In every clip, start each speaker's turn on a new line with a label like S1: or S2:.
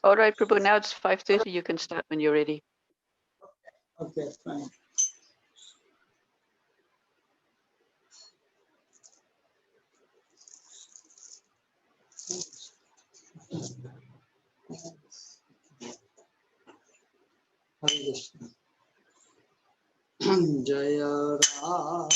S1: All right, Prabhu, now it's 5:30. You can start when you're ready.
S2: Okay, fine. Hare Krishna. Jaya Ram.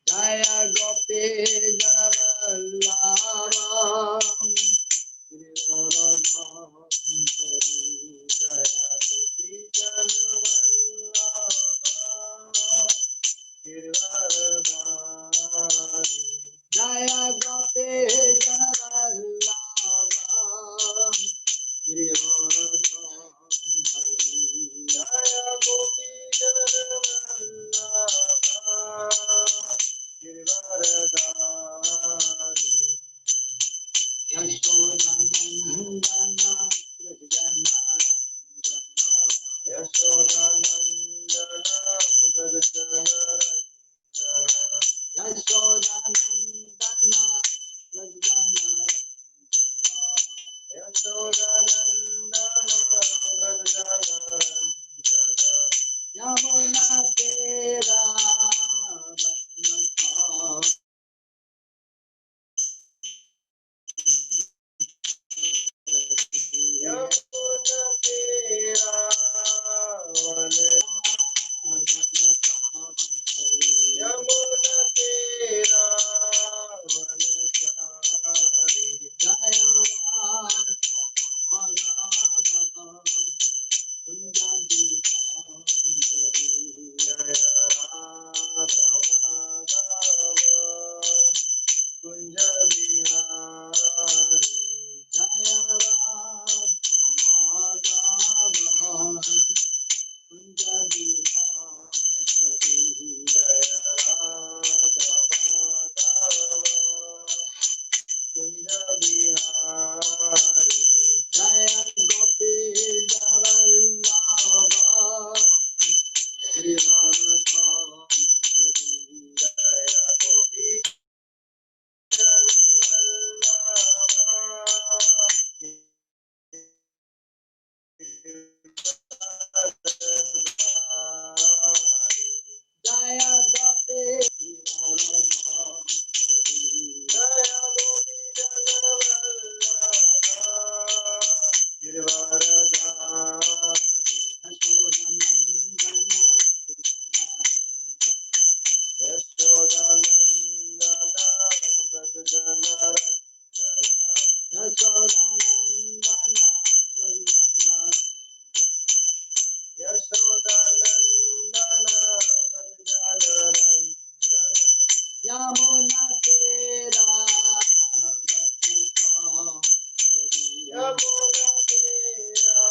S2: Jaya Gopi Janavallabha Girivaradham Hari Jaya Gopi Janavallabha Girivaradham Jaya Gopi Janavallabha Girivaradham Hari Jaya Gopi Janavallabha Girivaradhari Yashodanandana Prajanarandana Yashodanandana Prajanarandana Yashodanandana Prajanarandana Yashodanandana Prajanarandana Yamuna Tera Yamuna Tera Yamuna Tera Jaya Yamuna Tera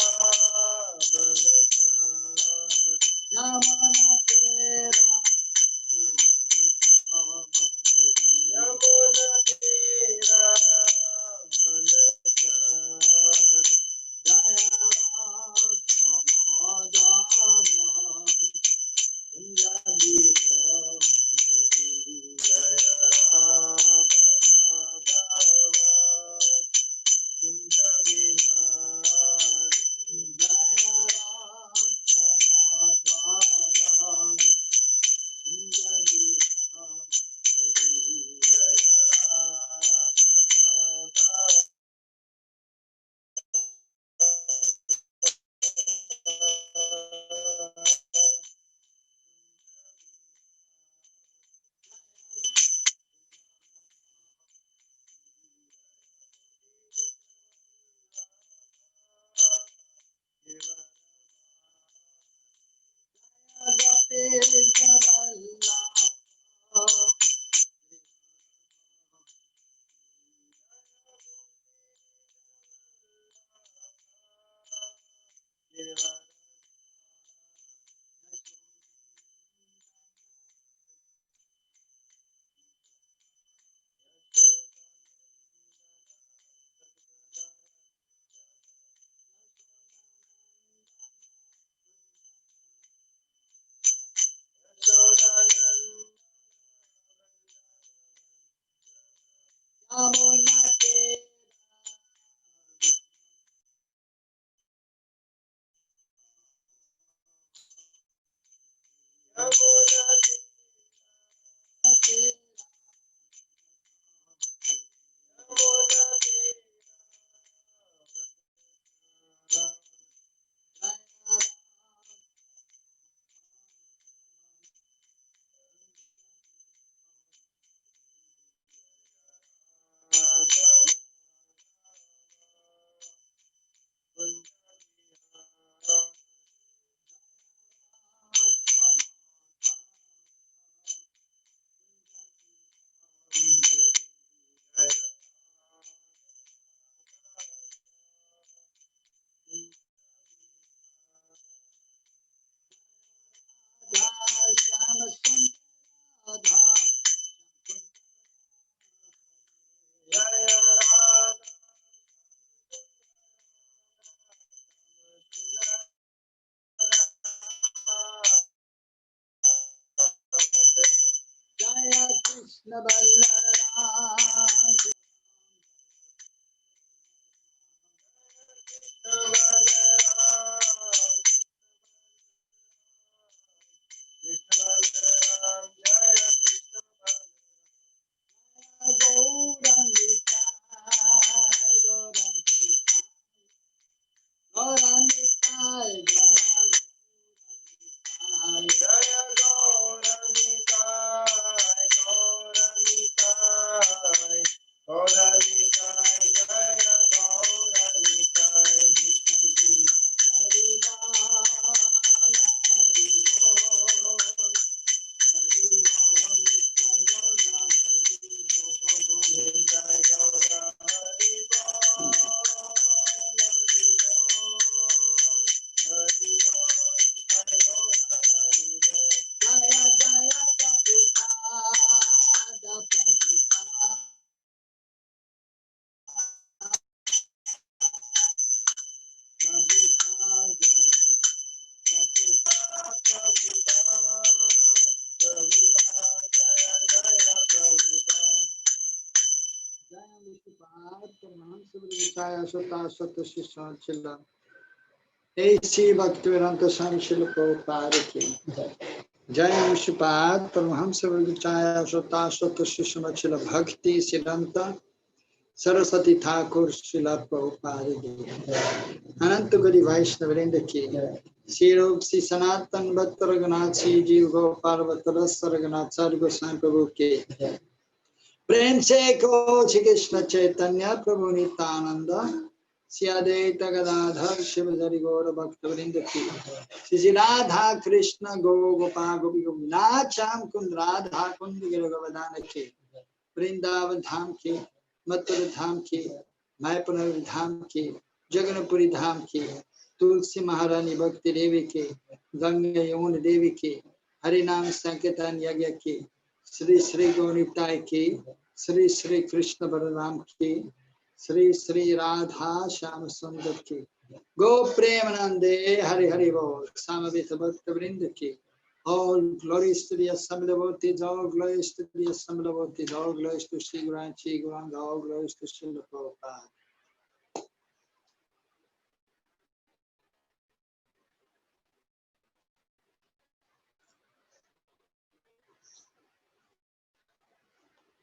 S2: Krishna Balaram Krishna Balaram Jaya Krishna Balaram Gauranitai Jaya Gauranitai Gauranitai Gauranitai Jaya Gauranitai A.C. Bhaktivedanta Swami Srila Prabhupada ki Jaya Vishupad Paramahamsa Virgachaya Sota Sota Srila Srila Bhakti Siddhanta Saraswati Thakur Srila Prabhupada ki Ananta Gadi Vaishnavirinda ki Sri Sri Sanatan Bhatta Raghunath Ji Jiv Gopal Bhatta Raghunath Sari Goswami Prabhu ki Prem se ko Shri Krishna Chaitanya Prabhu Nityananda Shri Advaita Gadadhar Shivadari Gaura Bhaktivinoda ki Shri Radha Krishna Go Gopal Gopi Gopinacham Kund Radha Kund Giravadana ki Vrindavan Dham ki Mathura Dham ki Mayapur Dham ki Jagannathpuri Dham ki Tulsi Maharani Bhakti Devi ki Ganga Yamuna Devi ki Harinam Sankirtan Yagya ki Sri Sri Gaunitai ki Sri Sri Krishna Balaram ki Sri Sri Radha Shama Sundar ki Go Premanande Hari Hari Bol Samavita Bhakta Vrinda ki all glories to the Assembled, all glories to the Assembled, all glories to Sri Guran Chi Guranga, all glories to Srila Prabhupada.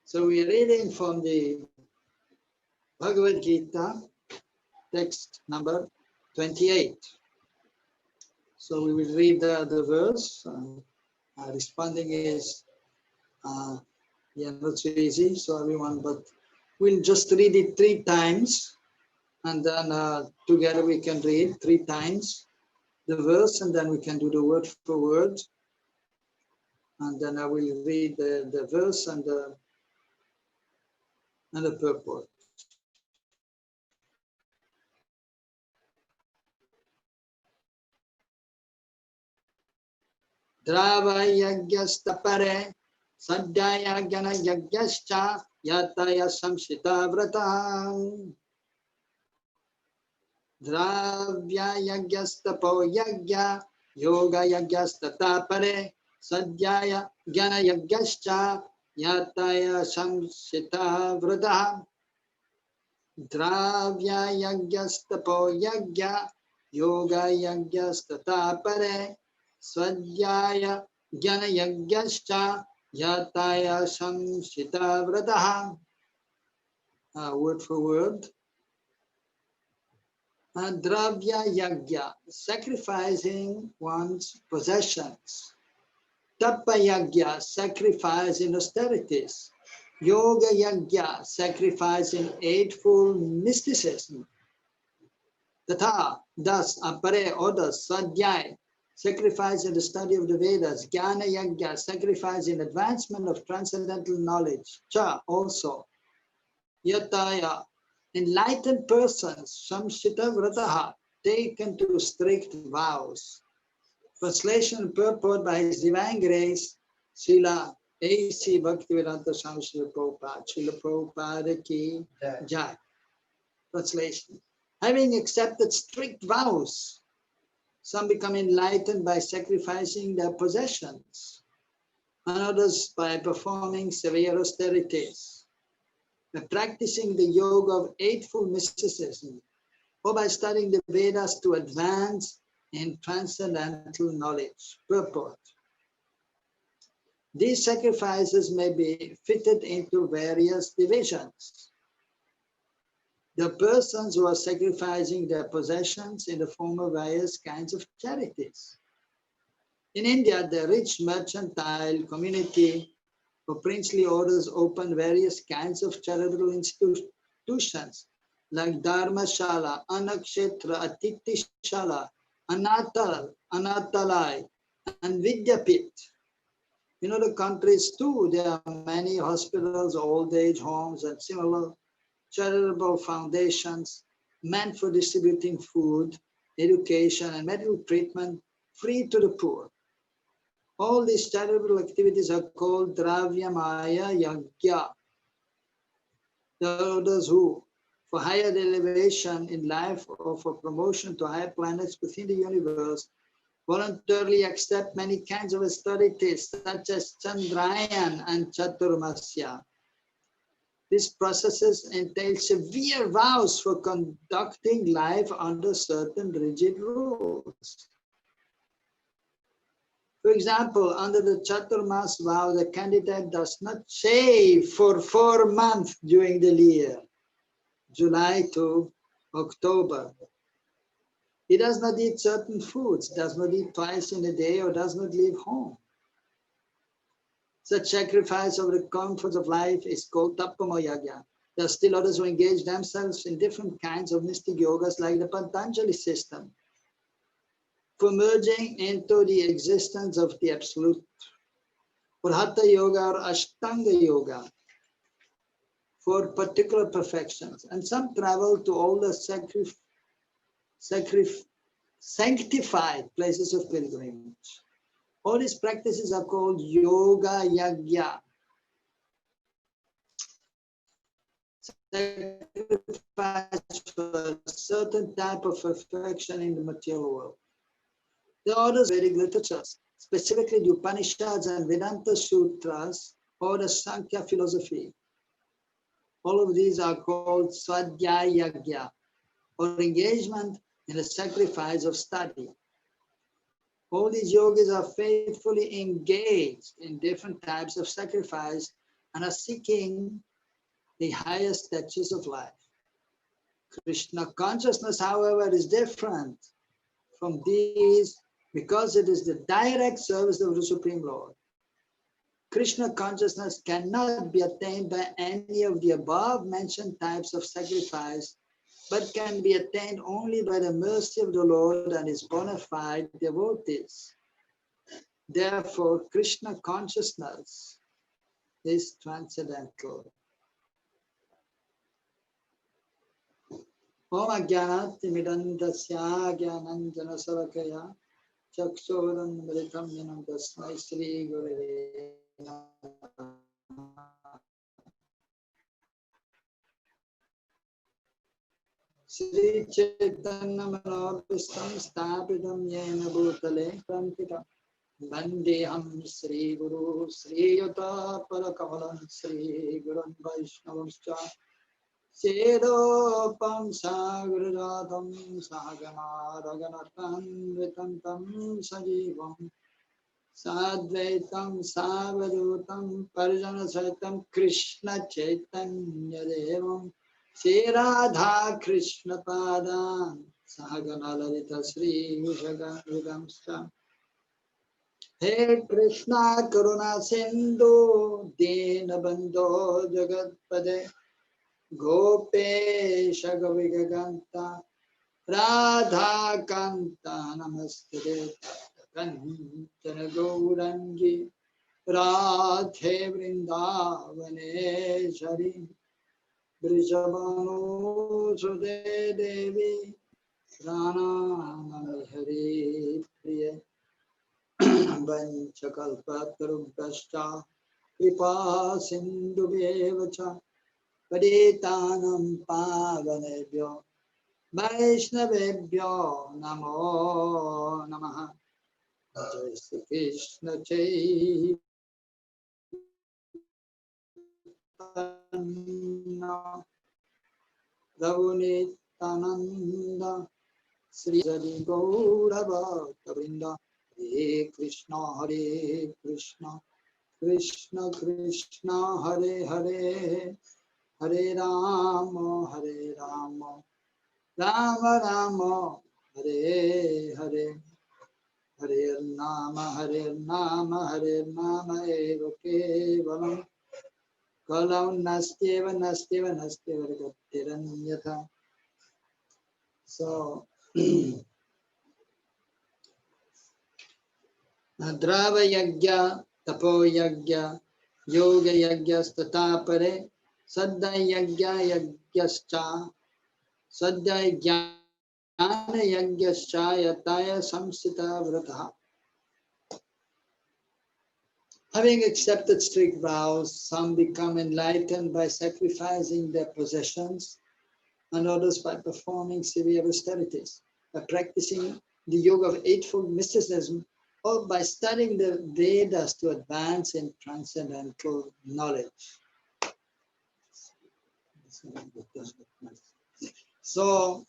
S2: So we are reading from the Bhagavad Gita, text number 28. So we will read the verse. Responding is not so easy, so everyone, but we'll just read it 3 times, and then together we can read 3 times the verse, and then we can do the word for word, and then I will read the verse and the purport. Dravya-yajñās tathāpare svādhyāya-jñāna-yajñāś yatayaḥ saṁśita-vratāḥ. Dravya-yajñās tapo-yajñā yoga-yajñās tathāpare svādhyāya-jñāna-yajñāś yatayaḥ saṁśita-vratāḥ. Dravya-yajñās tapo-yajñā yoga-yajñās tathāpare svādhyāya-jñāna-yajñāś yatayaḥ saṁśita-vratāḥ. Word for word. Dravya-yajñā, sacrificing one's possessions. Tapo-yajñā, sacrifice in austerities. Yoga-yajñā, sacrifice in eightfold mysticism. Tathāpare, others, svādhyāya, sacrifice in the study of the Vedas. Jnana-yajñā, sacrifice in advancement of transcendental knowledge. Also. Yatayaḥ, enlightened persons, saṁśita-vratāḥ, taken to strict vows. Translation and purport by His Divine Grace, Srila A.C. Bhaktivedanta Swami Srila Prabhupada, Srila Prabhupada ki Jai. Translation. Having accepted strict vows, some become enlightened by sacrificing their possessions. and others by performing severe austerities, by practicing the yoga of eightfold mysticism, or by studying the Vedas to advance in transcendental knowledge. Purport. These sacrifices may be fitted into various divisions. The persons who are sacrificing their possessions in the form of various kinds of charities. In India, the rich mercantile community or princely orders open various kinds of charitable institutions like Dharmashala, Anakshetra, Atitishala, Anatalai, and Vidyapit. In other countries too, there are many hospitals, old age homes, and similar charitable foundations meant for distributing food, education, and medical treatment free to the poor. All these charitable activities are called dravya-yajñās. Those who, for higher elevation in life or for promotion to higher planets within the universe, voluntarily accept many kinds of austerities such as Chandrayan and Chaturmasya. These processes entail severe vows for conducting life under certain rigid rules. For example, under the Chaturmas vow, the candidate does not shave for 4 months during the year, July to October. He does not eat certain foods, does not eat twice in a day, or does not leave home. Such sacrifice of the comforts of life is called tapo-yajñā. There are still others who engage themselves in different kinds of mystic yogas like the Patanjali system, for merging into the existence of the Absolute, or Hatha Yoga or Ashtanga Yoga, for particular perfections. And some travel to all the sanctified places of pilgrimage. All these practices are called yoga-yajñā. Sacrifice for a certain type of perfection in the material world. The orders of Vedic literatures, specifically the Upanishads and Vedanta Sutras, or the Sankhya philosophy. All of these are called svādhyāya-yajñā, or engagement in the sacrifice of study. All these yogis are faithfully engaged in different types of sacrifice and are seeking the highest stages of life. Krishna consciousness, however, is different from these because it is the direct service of the Supreme Lord. Krishna consciousness cannot be attained by any of the above mentioned types of sacrifice, but can be attained only by the mercy of the Lord and his bona fide devotees. Therefore, Krishna consciousness is transcendental. Om ajñānati-midandasya jnananjana-salakaya chaksoram mritam yanam tasmai Sri Gurave Namaha. Sri Chaitanya Manobhistam Sthapitam Yena Bhutale Prampitam Vandeham Sri Guru Sri Yatayaḥ Kamalam Sri Gurun Vaishnavamscha Sedopam Sagrajatam Sahagana Raghunathan Vitantam Sajivam Sadvaitam Savadutam Parijana Saitam Krishna Chaitanya Devam Sri Radha Krishna Padan Sahagana Lalita Sri Vishakam. He Krishna Karuna Sindhu Dina Bandho Jagatpade Gopesha Govigaganta Radha Kanta Namaste Kantana Gaurangi Radhe Vrindavane Shari Brijavano Sude Devi Rana Namihari Priya Vanchakalpatarubhascha Kripa Sindhu Bevacha Paditanam Pavanebhyo Vaishnavebhyo Namo Namaha. Jai Shri Krishna Chaitanya Chaitanya Prabhu Nityananda Sri Hari Gaura Bhakta Vrinda Hare Krishna Krishna Krishna Hare Hare Hare Rama Rama Rama Hare Hare Hare Nama Eva Kevalam Kalam Nastyeva Gattiranyatha. So dravya-yajñā, tapo-yajñā, yoga-yajñās, tathāpare, svādhyāya-jñās, svādhyāya-jñāna-yajñāś, yatayaḥ saṁśita-vratāḥ. Having accepted strict vows, some become enlightened by sacrificing their possessions, and others by performing severe austerities, by practicing the yoga of eightfold mysticism, or by studying the Vedas to advance in transcendental knowledge. So,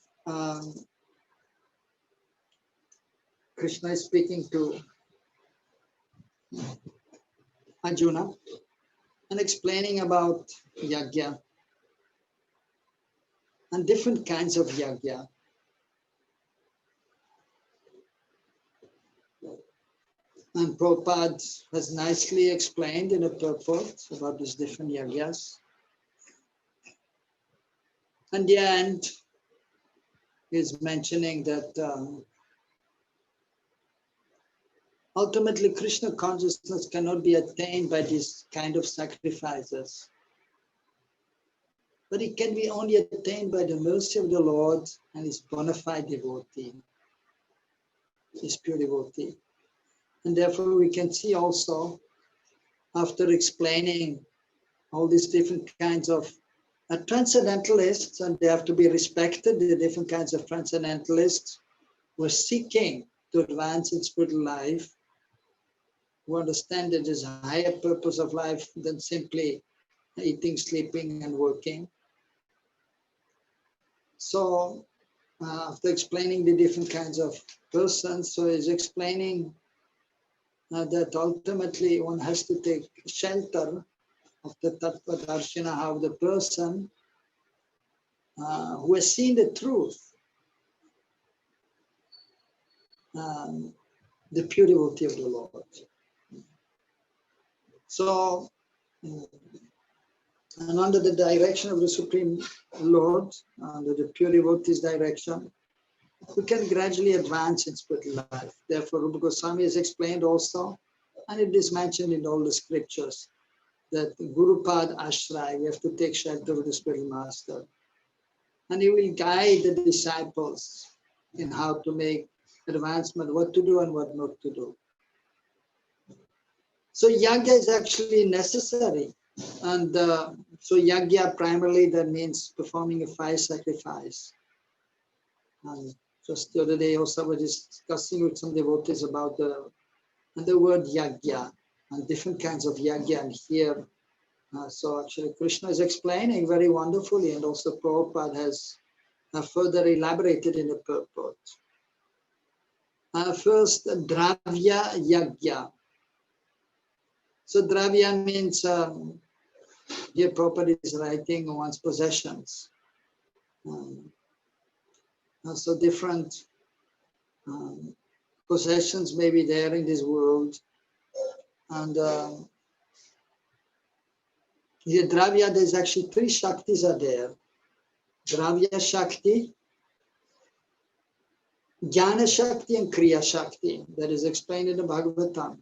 S2: Krishna is speaking to Arjuna and explaining about yajna and different kinds of yajna. And Prabhupada has nicely explained in a purport about these different yajnas. And the end is mentioning that ultimately Krishna consciousness cannot be attained by these kind of sacrifices. But it can be only attained by the mercy of the Lord and his bona fide devotee, his pure devotee. And therefore we can see also, after explaining all these different kinds of transcendentalists, and they have to be respected, the different kinds of transcendentalists who are seeking to advance in spiritual life, who understand that there's a higher purpose of life than simply eating, sleeping, and working. So after explaining the different kinds of persons, so he's explaining that ultimately one has to take shelter of the tattva-darshana, how the person who has seen the truth, the pure devotee of the Lord. So, and under the direction of the Supreme Lord, under the pure devotee's direction, we can gradually advance in spiritual life. Therefore, Rupa Goswami has explained also, and it is mentioned in all the scriptures, that Gurupad Ashraya, we have to take shelter of the spiritual master. And he will guide the disciples in how to make advancement, what to do and what not to do. So yajna is actually necessary. And so yajna primarily that means performing a fire sacrifice. And just the other day also I was discussing with some devotees about the word yajna and different kinds of yajna. And here, so actually Krishna is explaining very wonderfully, and also Prabhupada has further elaborated in the purport. First, dravya-yajñā. So dravya means, here Prabhupada is writing one's possessions. So different possessions may be there in this world. And here dravya, there's actually three shaktis are there. Dravya Shakti, Jnana Shakti and Kriya Shakti. That is explained in the Bhagavatam.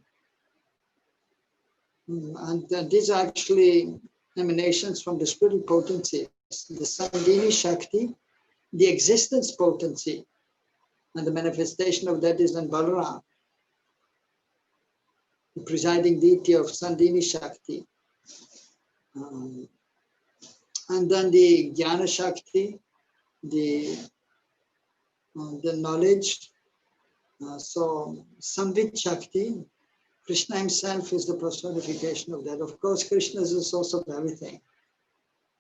S2: And these are actually emanations from the spiritual potencies. The Sandhini Shakti, the existence potency, and the manifestation of that is in Balaram, the presiding deity of Sandhini Shakti. And then the Jnana Shakti, the knowledge. So Samvit Shakti, Krishna himself is the personification of that. Of course, Krishna is the source of everything.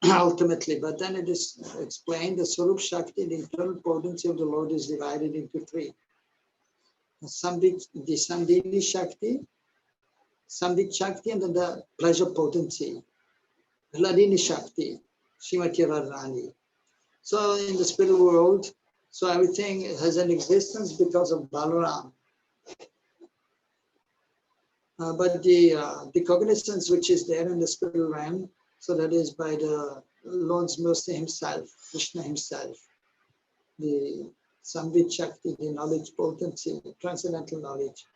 S2: ultimately. But then it is explained the Swarup Shakti, the internal potency of the Lord, is divided into three. The Sandhini Shakti, Samvit Shakti, and then the pleasure potency. Hladini Shakti, Srimati Radharani. So in the spiritual world, so everything has an existence because of Balaram. But the cognizance which is there in the spiritual realm, so that is by the Lord's mercy himself, Krishna himself, the Samvit Shakti, the knowledge potency, transcendental knowledge,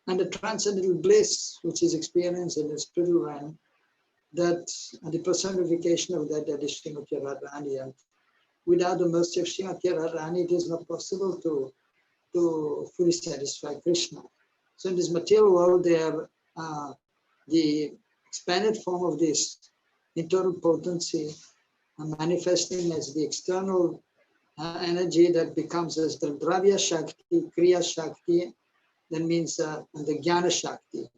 S2: and the transcendental bliss which is experienced in the spiritual realm, that the personification of that is Srimati Radharani. And without the mercy of Srimati Radharani, it is not possible to fully satisfy Krishna. So in this material world, they are the expanded form of this internal potency manifesting as the external energy that becomes as the dravya-Shakti, kriya-Shakti, that means and the jnana-Shakti.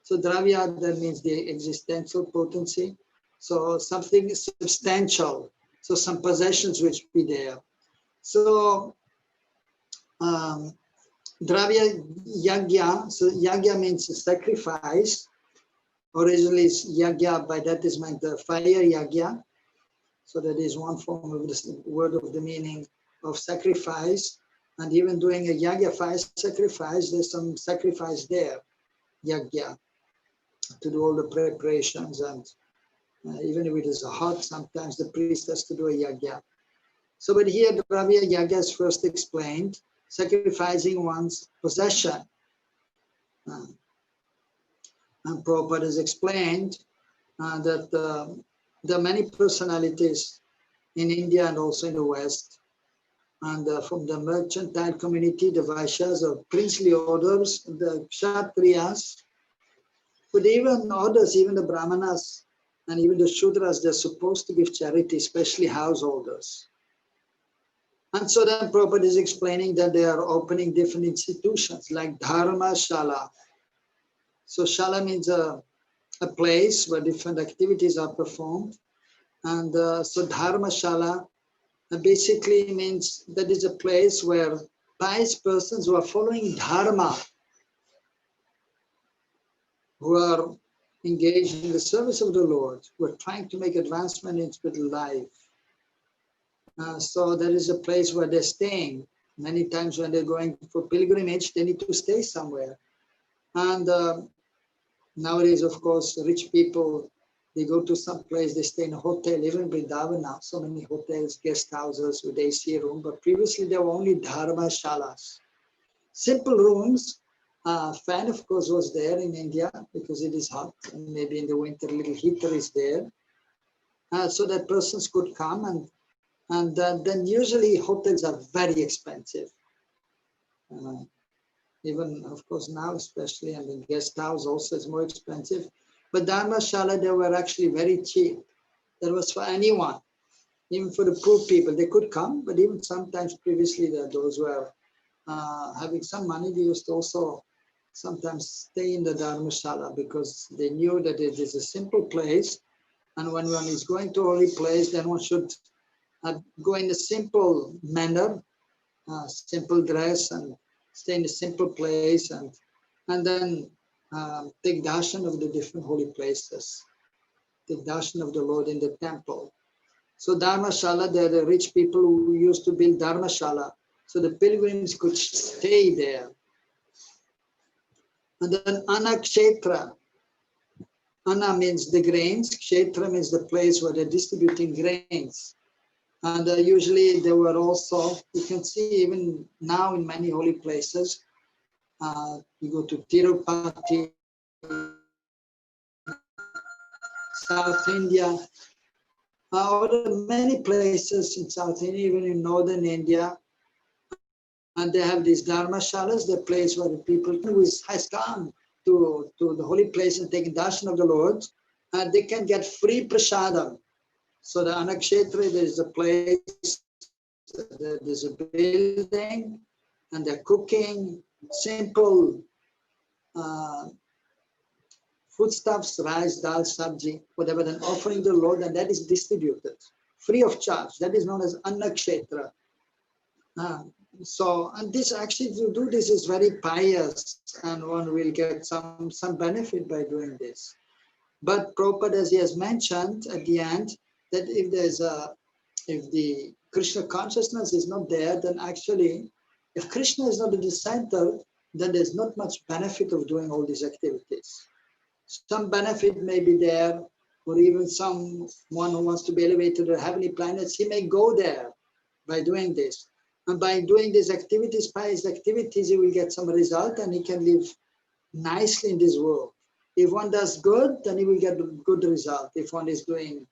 S2: So dravya, that means the existential potency. So something substantial. So some possessions which be there. So dravya-yajñā, so yajñā means sacrifice. Originally yajñā, by that is meant the fire yajñā. So that is one form of this word of the meaning of sacrifice. And even doing a yajñā fire sacrifice, there's some sacrifice there, yajñā, to do all the preparations. And even if it is hot, sometimes the priest has to do a yajñā. So but here the dravya-yajñā is first explained, sacrificing one's possession. And Prabhupada has explained that there are many personalities in India and also in the West. And from the mercantile community, the Vaishyas of princely orders, the Kshatriyas, but even others, even the Brahmanas and even the Shudras, they're supposed to give charity, especially householders. And so then Prabhupada is explaining that they are opening different institutions like Dharma Shala. So Shala means a place where different activities are performed. And so Dharma Shala basically means that is a place where pious persons who are following Dharma, who are engaged in the service of the Lord, who are trying to make advancement in spiritual life. So there is a place where they're staying. Many times when they're going for pilgrimage, they need to stay somewhere. And nowadays, of course, rich people, they go to some place, they stay in a hotel, even in Vrindavan now, so many hotels, guest houses with AC room, but previously there were only dharma shalas. Simple rooms, fan of course was there in India because it is hot, and maybe in the winter a little heater is there, so that persons could come, and then usually hotels are very expensive. Even of course now especially, and the guest house also is more expensive. But Dharmashala, they were actually very cheap. That was for anyone, even for the poor people. They could come, but even sometimes previously those who were having some money, they used to also sometimes stay in the Dharmashala because they knew that it is a simple place. And when one is going to a holy place, then one should go in a simple manner, simple dress, and stay in a simple place, and then take darshan of the different holy places, take darshan of the Lord in the temple. So Dharmashala, they're the rich people who used to build Dharmashala, so the pilgrims could stay there. And then Anakshetra. Ana means the grains, Kshetra means the place where they're distributing grains. And usually there were also, you can see even now in many holy places, you go to Tirupati, South India, or many places in South India, even in northern India, and they have these dharmashalas, the place where the people who has come to the holy place and taken darshan of the Lord, they can get free prasadam. So the Anakshetra, there is a place, there's a building, and they're cooking simple foodstuffs, rice, dal, sabji, whatever, then offering the Lord, and that is distributed free of charge. That is known as annakshetra. So, and this actually, to do this is very pious, and one will get some benefit by doing this. But Prabhupada, as he has mentioned at the end, that if the Krishna consciousness is not there, then actually, if Krishna is not at the center, then there's not much benefit of doing all these activities. Some benefit may be there, or even someone who wants to be elevated to the heavenly planets, he may go there by doing this. And by doing these activities, pious activities, he will get some result and he can live nicely in this world. If one does good, then he will get a good result. If one is doing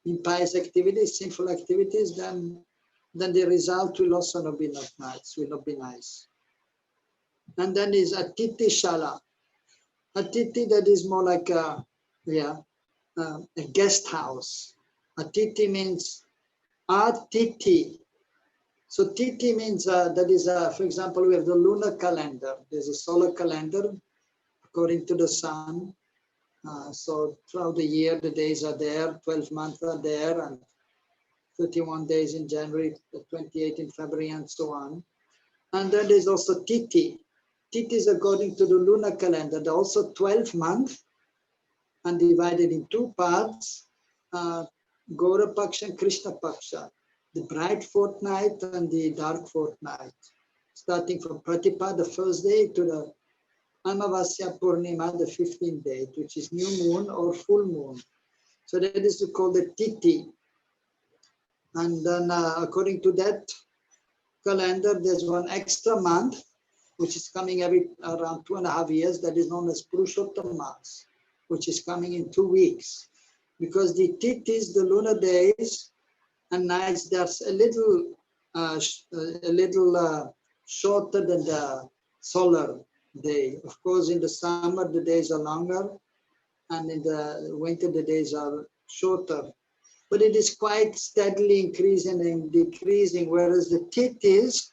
S2: impious activities, sinful activities, then the result will also not be nice. And then is Atiti Shala. Atiti, that is more like a guest house. Atiti means Atiti. So Titi means that is, for example, we have the lunar calendar. There's a solar calendar according to the sun. So throughout the year, the days are there, 12 months are there, and 31 days in January, 28 in February, and so on. And then there's also Titi. Titi is according to the lunar calendar. There are also 12 months and divided in two parts, Gaura Paksha and Krishna Paksha, the bright fortnight and the dark fortnight, starting from Pratipada, the first day, to the Amavasya Purnima, the 15th day, which is new moon or full moon. So that is called the Titi. And then according to that calendar, there's one extra month, which is coming around 2.5 years, that is known as Purushottam, which is coming in 2 weeks. Because the Titis, the lunar days and nights, there's a little shorter than the solar day. Of course, in the summer, the days are longer, and in the winter, the days are shorter. But it is quite steadily increasing and decreasing, whereas the Titis,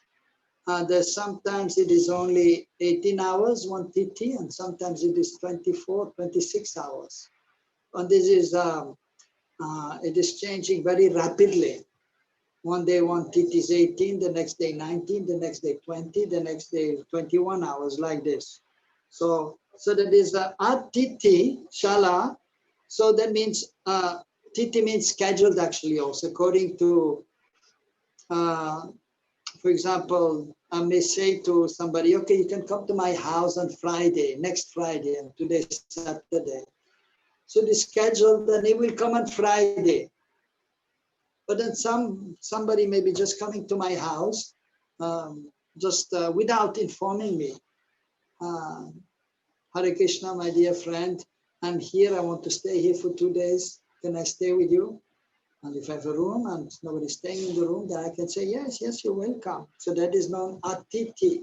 S2: there's sometimes it is only 18 hours, one Titi, and sometimes it is 24, 26 hours. And this is, it is changing very rapidly. One day one Titi is 18, the next day 19, the next day 20, the next day 21 hours, like this. So that is Atiti Shala. So that means, Titi means scheduled actually also, according to, for example, I may say to somebody, okay, you can come to my house on Friday, next Friday, and today is Saturday. So the schedule, then he will come on Friday. But then somebody may be just coming to my house, without informing me. Hare Krishna, my dear friend, I'm here, I want to stay here for 2 days. Can I stay with you? And if I have a room and nobody's staying in the room, then I can say, yes, you're welcome. So that is known Atiti.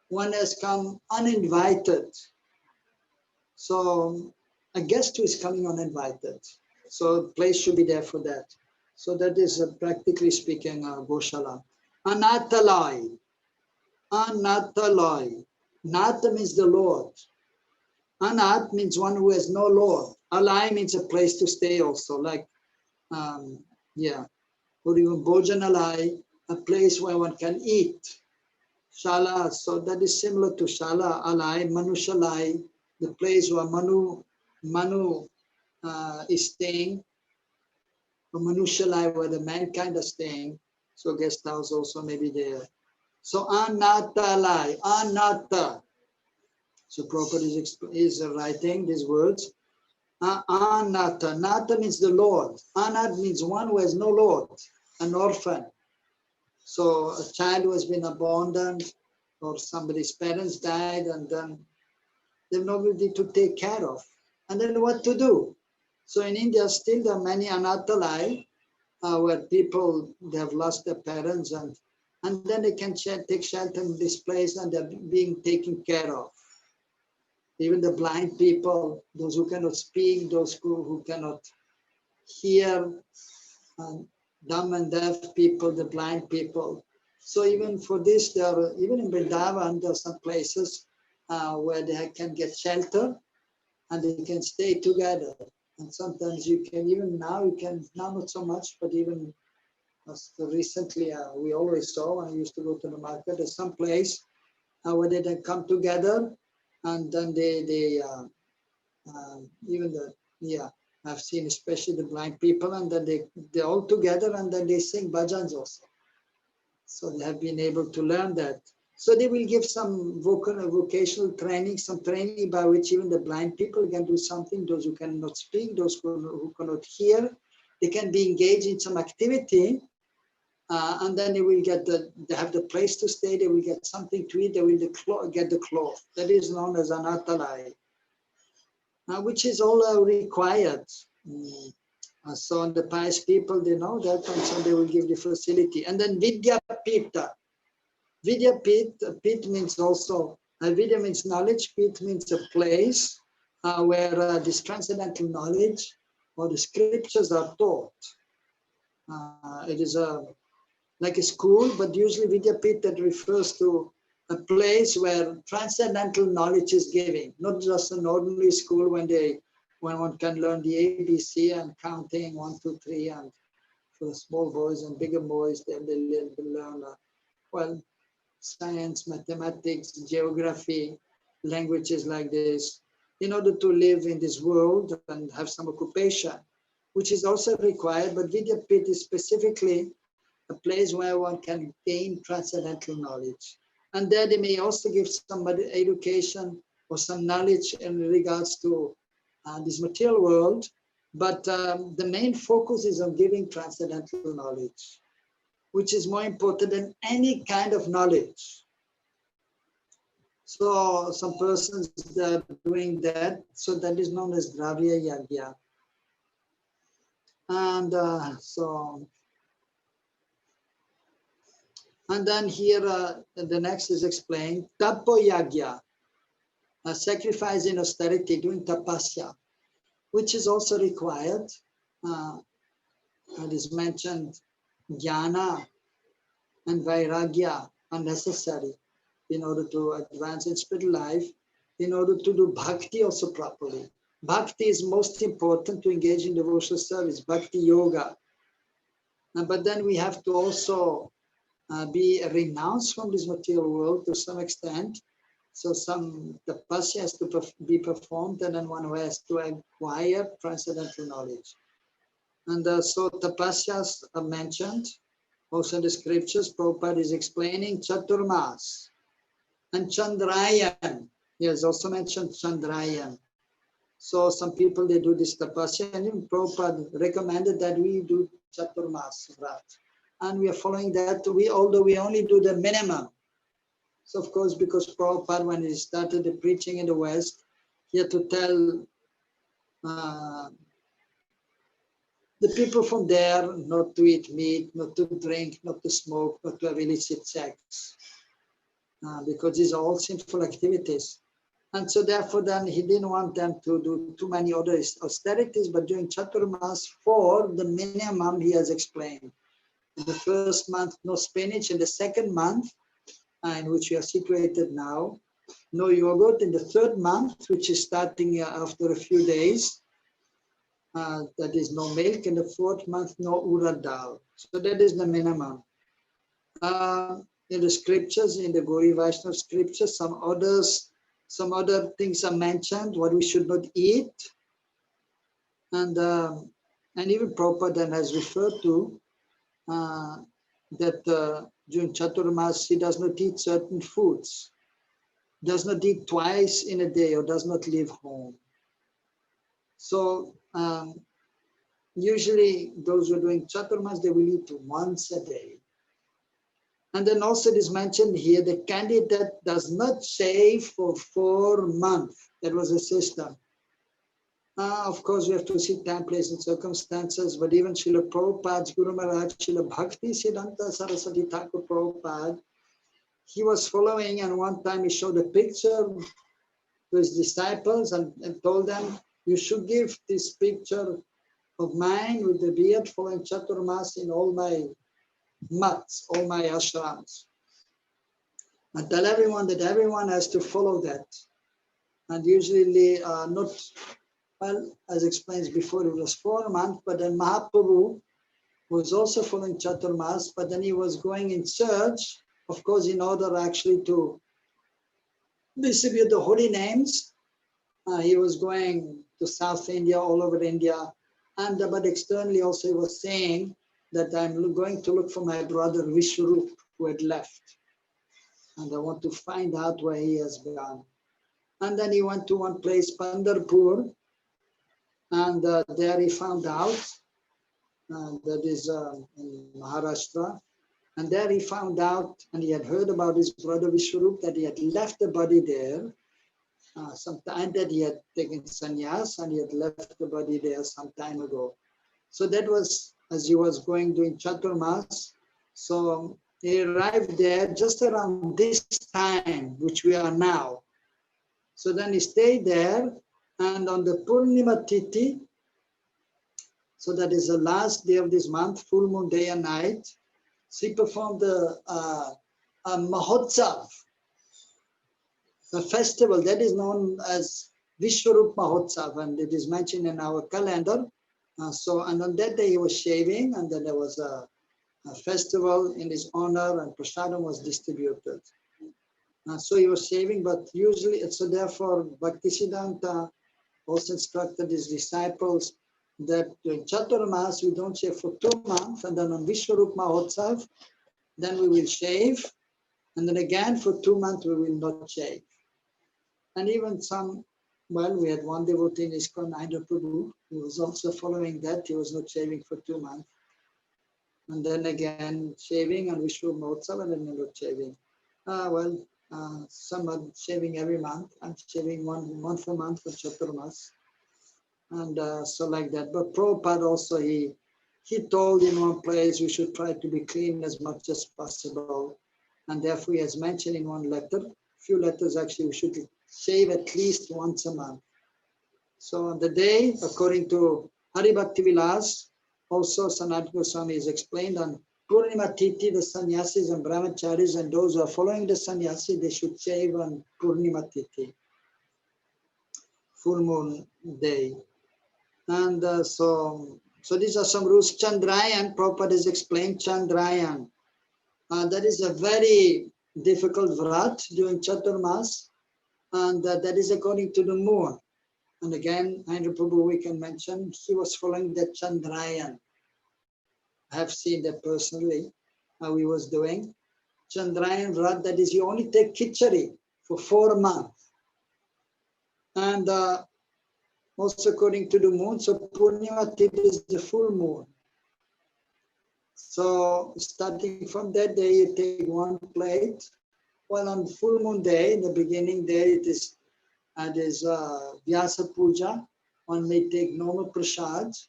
S2: One has come uninvited. So a guest who is coming uninvited. So place should be there for that. So that is practically speaking Goshala. Anatalai. Anatalai. Nata means the Lord. Anat means one who has no Lord. Alai means a place to stay also, like or even Bhojanalai, a place where one can eat. Shala, so that is similar to Shala, Alai, Manushalai, the place where Manu is staying, or Manushalai, where the mankind are staying. So guest house also may be there. So Anatalai, Anata. So Prabhupada is writing these words. Anata. Nata means the Lord. Anat means one who has no Lord, an orphan. So a child who has been abandoned, or somebody's parents died, and then they have nobody to take care of. And then what to do? So in India, still there are many anatalai, where people, they have lost their parents, and then they can take shelter in this place, and they're being taken care of. Even the blind people, those who cannot speak, those who cannot hear, dumb and deaf people, the blind people. So even for this, there are, even in Vrindavan, there are some places where they can get shelter, and they can stay together. And sometimes you can, even now, now not so much, but even recently, we always saw when I used to go to the market, there's some place where they then come together, and then I've seen especially the blind people, and then they're all together, and then they sing bhajans also. So they have been able to learn that. So they will give some vocational training, some training by which even the blind people can do something, those who cannot speak, those who cannot hear, they can be engaged in some activity, and then they will they have the place to stay, they will get something to eat, they will get the cloth. That is known as anatalai, which is all required. So the pious people, they know that, and so they will give the facility. And then Vidyapita. Pit means also, Vidya means knowledge, Pit means a place where this transcendental knowledge or the scriptures are taught. It is like a school, but usually Vidyapit, that refers to a place where transcendental knowledge is given, not just an ordinary school when one can learn the ABC and counting 1, 2, 3, and for the small boys and bigger boys, then they learn science, mathematics, geography, languages like this, in order to live in this world and have some occupation, which is also required. But Vidyapit is specifically a place where one can gain transcendental knowledge. And there they may also give somebody education or some knowledge in regards to this material world, but the main focus is on giving transcendental knowledge, which is more important than any kind of knowledge. So some persons are doing that, so that is known as dravya-yajñā. And then here the next is explained, tapo-yajñā, a sacrifice in austerity, doing tapasya, which is also required. It is mentioned, jnana and vairagya are necessary in order to advance in spiritual life, in order to do bhakti also properly. Bhakti is most important to engage in devotional service, bhakti yoga. But then we have to also be renounced from this material world to some extent. So some tapasya has to be performed, and then one has to acquire transcendental knowledge. And so tapasyas are mentioned also in the scriptures. Prabhupada is explaining Chaturmas and Chandrayan. He has also mentioned Chandrayan. So some people, they do this tapasya, and even Prabhupada recommended that we do Chaturmas Vrat. And we are following that, although we only do the minimum. So of course, because Prabhupada, when he started the preaching in the West, he had to tell the people from there not to eat meat, not to drink, not to smoke, not to have illicit sex, because these are all sinful activities. And so therefore then he didn't want them to do too many other austerities, but doing Chaturmas for the minimum he has explained. In the first month, no spinach. In the second month, in which we are situated now, no yogurt. In the third month, which is starting after a few days, that is no milk. In the fourth month, no urad dal. So that is the minimum. In the scriptures, in the Gauri Vaishnava scriptures, some other things are mentioned, what we should not eat. And even Prabhupada then has referred to that during Chaturmas, he does not eat certain foods, does not eat twice in a day, or does not leave home. So usually those who are doing Chaturmas, they will eat once a day. And then also it is mentioned here, the candidate does not shave for 4 months. That was a system. Of course, we have to see time, place, and circumstances, but even Srila Prabhupada's Guru Maharaj, Srila Bhakti Siddhanta Saraswati Thakur Prabhupada, he was following, and one time he showed a picture to his disciples and told them, you should give this picture of mine with the beard following Chaturmas in all my mats, all my ashrams. And tell everyone that everyone has to follow that. And usually not, well, as explained before, it was 4 months, but then Mahaprabhu was also following Chaturmas, but then he was going in search, of course, in order actually to distribute the holy names. He was going to South India, all over India, and but externally also he was saying that I'm going to look for my brother Vishwarup, who had left, and I want to find out where he has gone. And then he went to one place, Pandharpur, and there he found out, that is in Maharashtra, and there he found out, and he had heard about his brother Vishwarup, that he had left the body there, some time that he had taken sannyas, and he had left the body there some time ago. So that was as he was going doing Chaturmas. So he arrived there just around this time, which we are now. So then he stayed there, and on the Purnima Tithi, so that is the last day of this month, full moon day and night, so he performed the Mahotsav, the festival that is known as Vishwarup Mahotsav, and it is mentioned in our calendar. And on that day he was shaving, and then there was a festival in his honor, and prasadam was distributed. So he was shaving, but usually, so therefore Bhaktisiddhanta also instructed his disciples that during Chaturmas we don't shave for 2 months, and then on Vishwarup Mahotsav, then we will shave, and then again for 2 months we will not shave. And even some, well, we had one devotee in ISKCON Prabhu, he was also following that, he was not shaving for 2 months. And then again shaving on Vishwarup Mahotsav, and then not shaving. Some are shaving every month. I'm shaving one month a month for Chaturmas. And so like that. But Prabhupada also, he told in one place we should try to be clean as much as possible. And therefore he has mentioned in one letter, few letters actually, we should shave at least once a month. So on the day, according to Hari Bhakti Vilas, also Sanatana Goswami is explained on Purnima Tithi, the sannyasis and brahmacharis and those who are following the sannyasi, they should shave on Purnima Tithi, full moon day. And so these are some rules. Chandrayan, Prabhupada has explained Chandrayan. That is a very difficult vrat during Chaturmas, and that is according to the moon. And again, Indra Prabhu, we can mention, he was following the Chandrayan. I have seen that personally, how he was doing. Chandrayan vrat, that is, you only take khichari for 4 months. And also according to the moon, so Purnima Tithi is the full moon. So starting from that day, you take 1 plate. Well, on full moon day, in the beginning day, it is Vyasa Puja. One may take normal prasads.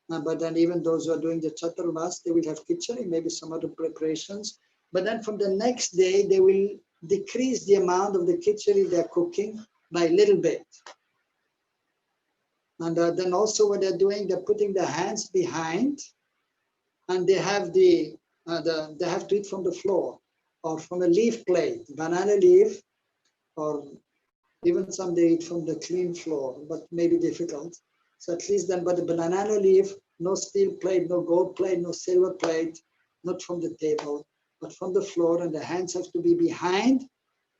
S2: But then even those who are doing the Chaturmas, they will have khichari, maybe some other preparations. But then from the next day, they will decrease the amount of the khichari they're cooking by a little bit. And then also what they're doing, they're putting their hands behind, and they have they have to eat from the floor or from a leaf plate, banana leaf, or even some they eat from the clean floor, but maybe difficult. So at least then, but the banana leaf, no steel plate, no gold plate, no silver plate, not from the table, but from the floor, and the hands have to be behind.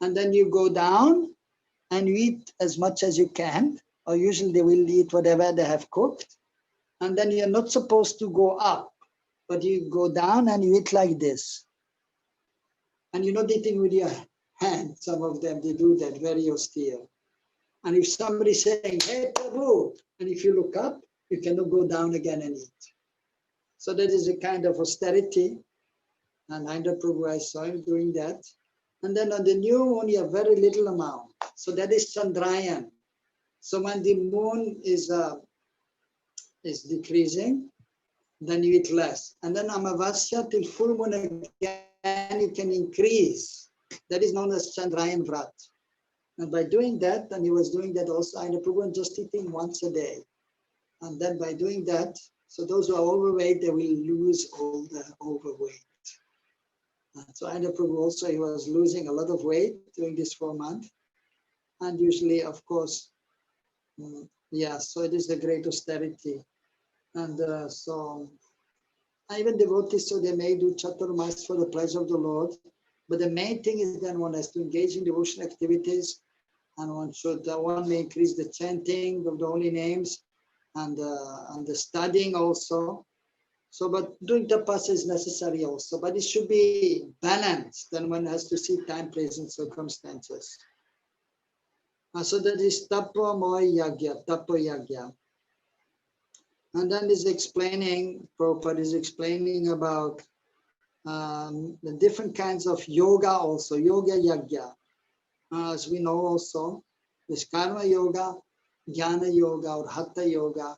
S2: And then you go down and you eat as much as you can, or usually they will eat whatever they have cooked. And then you're not supposed to go up, but you go down and you eat like this. And you're not eating with your hand. Some of them, they do that, very austere. And if somebody is saying, hey, Prabhu, and if you look up, you cannot go down again and eat. So that is a kind of austerity. And Indra Prabhu, I saw him doing that. And then on the new moon, you have very little amount. So that is Chandrayan. So when the moon is decreasing, then you eat less. And then Amavasya till full moon again, you can increase. That is known as Chandrayan Vrat. And by doing that, and he was doing that also, Indra Prabhu, just eating once a day. And then by doing that, so those who are overweight, they will lose all the overweight. And so Indra Prabhu also, he was losing a lot of weight during this 4 months. And usually, of course, yeah, so it is a great austerity. And so even devotees, so they may do chaturmas for the pleasure of the Lord. But the main thing is then one has to engage in devotional activities, and one may increase the chanting of the holy names and the studying also. So, but doing tapas is necessary also, but it should be balanced. Then one has to see time, place, and circumstances. So that is tapo-yajñā. And then is explaining, Prabhupada is explaining about the different kinds of yoga also, yoga-yajñā. As we know also, there's karma yoga, jnana yoga or hatha yoga,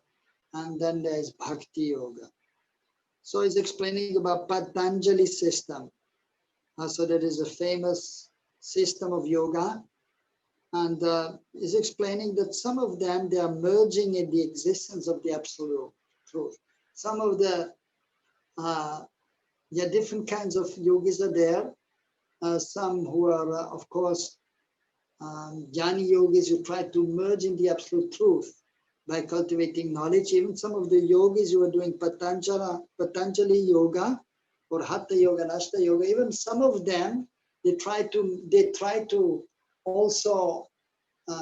S2: and then there's bhakti yoga. So he's explaining about Patanjali system. So that is a famous system of yoga. And he's explaining that some of them, they are merging in the existence of the absolute truth. Some of the different kinds of yogis are there. Some who are, of course, jnani yogis who try to merge in the absolute truth by cultivating knowledge. Even some of the yogis who are doing Patanjali yoga or hatha yoga and ashta yoga, even some of them, they try to also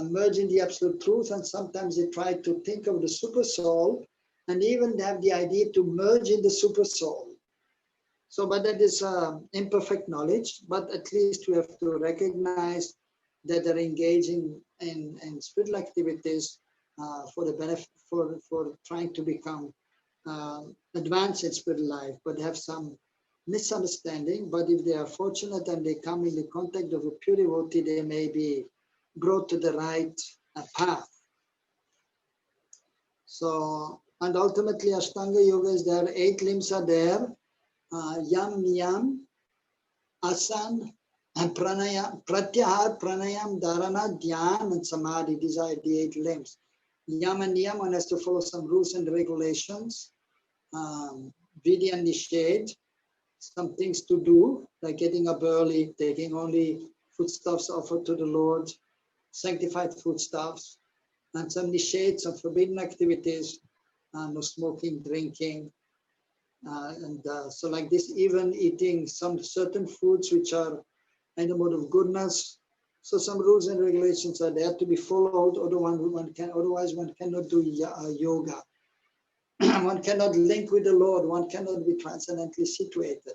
S2: merge in the absolute truth, and sometimes they try to think of the super soul and even have the idea to merge in the super soul. So, but that is imperfect knowledge, but at least we have to recognize that they're engaging in spiritual activities for the benefit, for trying to become advanced in spiritual life, but have some misunderstanding. But if they are fortunate and they come in the contact of a pure devotee, they may be brought to the right path. So, and ultimately Ashtanga Yoga is there, 8 limbs are there, yam, niyam, asan, and pranayam, pratyahar, pranayam, dharana, dhyan, and samadhi. These are the 8 limbs. Yam and niyam, one has to follow some rules and regulations. Vidya and nished, some things to do, like getting up early, taking only foodstuffs offered to the Lord, sanctified foodstuffs, and some nished, some forbidden activities, no smoking, drinking, so like this, even eating some certain foods which are in the mode of goodness. So some rules and regulations are there to be followed, otherwise one cannot do yoga. One cannot link with the Lord, one cannot be transcendently situated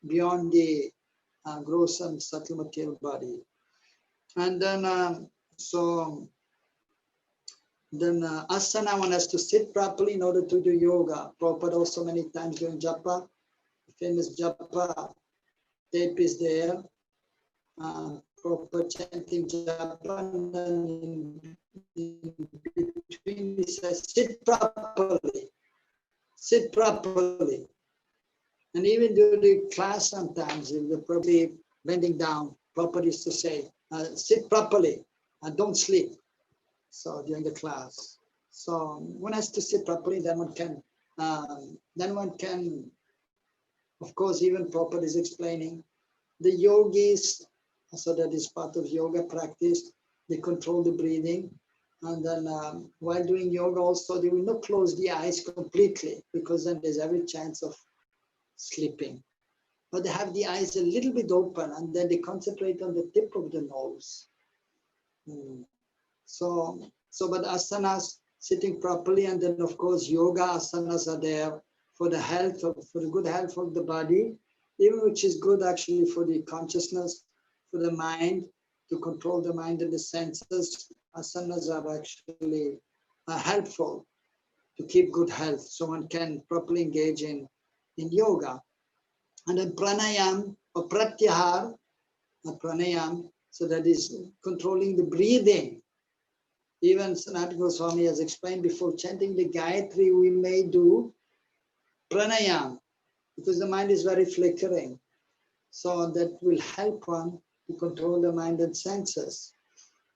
S2: beyond the gross and subtle material body. And then, asana, one has to sit properly in order to do yoga. Prabhupada also many times during japa, the famous japa tape is there. Prabhupada chanting japa, and then in between he says, sit properly. Sit properly. And even during class sometimes, if they're probably bending down, Prabhupada used to say, sit properly and don't sleep. So during the class. So one has to sit properly, then one can, of course, even Prabhupada is explaining, the yogis, so that is part of yoga practice, they control the breathing. And then while doing yoga also, they will not close the eyes completely, because then there's every chance of sleeping. But they have the eyes a little bit open, and then they concentrate on the tip of the nose. So but asanas, sitting properly, and then of course yoga asanas are there for the health, for the good health of the body, even which is good actually for the consciousness, for the mind, to control the mind and the senses. Asanas are actually helpful to keep good health, so one can properly engage in yoga. And then pranayam or pratyahar, pranayam, so that is controlling the breathing. Even Sanatana Goswami has explained before chanting the Gayatri, we may do pranayam, because the mind is very flickering. So that will help one to control the mind and senses.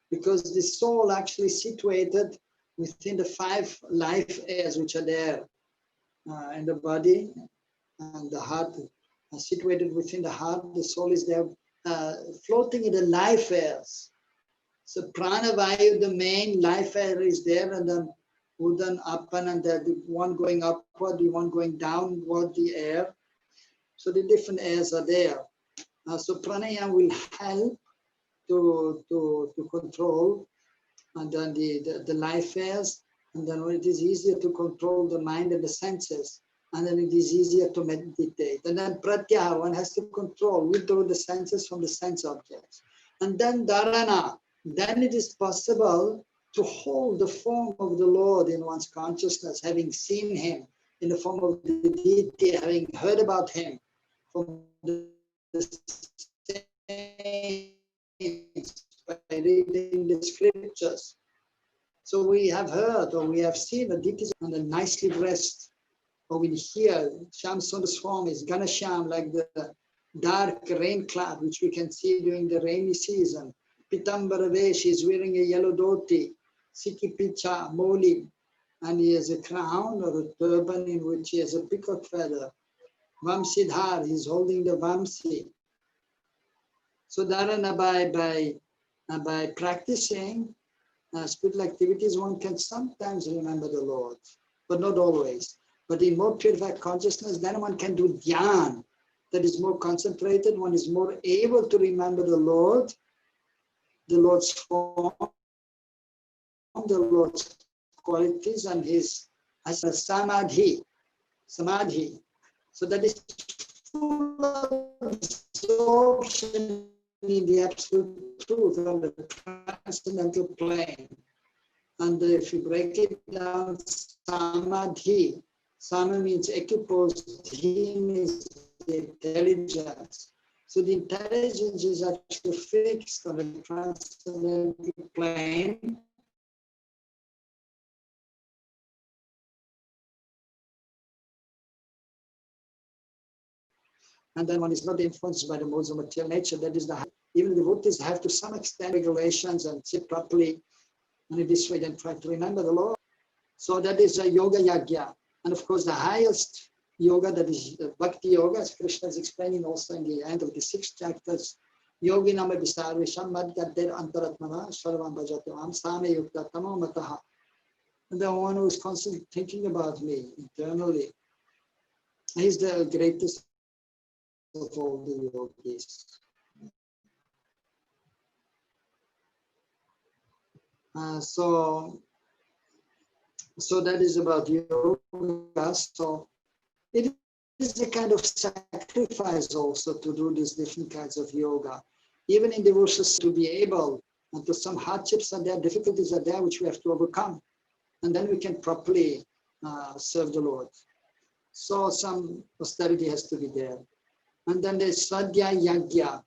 S2: Because the soul actually situated within the 5 life airs which are there in the body, and the heart, situated within the heart, the soul is there floating in the life airs. So prana vayu, the main life air is there, and then udan, apan, and the one going upward, the one going downward, the air. So the different airs are there. So pranayama will help to control and then the life airs, and then it is easier to control the mind and the senses, and then it is easier to meditate. And then pratyaha, one has to control, withdraw the senses from the sense objects. And then dharana, then it is possible to hold the form of the Lord in one's consciousness, having seen him in the form of the deity, having heard about him from the saints, by reading the scriptures. So we have heard or we have seen the deities and the nicely dressed, or we hear Shyam Sundar's form is Ganasham, like the dark rain cloud which we can see during the rainy season. Pitambara Vesh is wearing a yellow dhoti, Siki Picha, Moli, and he has a crown or a turban in which he has a peacock feather. Vamsidhar, he's holding the Vamsi. So dharana, by practicing spiritual activities, one can sometimes remember the Lord, but not always. But in more purified consciousness, then one can do dhyan, that is more concentrated. One is more able to remember the Lord, the Lord's form, the Lord's qualities, and his as a samadhi. So that is full of absorption in the absolute truth on the transcendental plane. And if you break it down, samadhi, sama means equiposed, dhi means the intelligence. So the intelligence is actually fixed on the transcendental plane. And then one is not influenced by the modes of material nature. That is even the devotees have to some extent regulations and sit properly. And in this way, then try to remember the Lord. So that is a yoga-yajñā. And of course, the highest yoga, that is bhakti yoga, as Krishna is explaining also in the end of the 6th chapters. Yogi nama visarvesham madgadder antaratmana sarvam bhajatam same yukta tamo mataha. And the one who is constantly thinking about me internally, he's the greatest of all the yogis. So that is about yoga. So it is a kind of sacrifice also to do these different kinds of yoga. Even in devotions, to be able, and to some hardships are there, difficulties are there, which we have to overcome. And then we can properly serve the Lord. So some austerity has to be there. And then there's svādhyāya-jñā.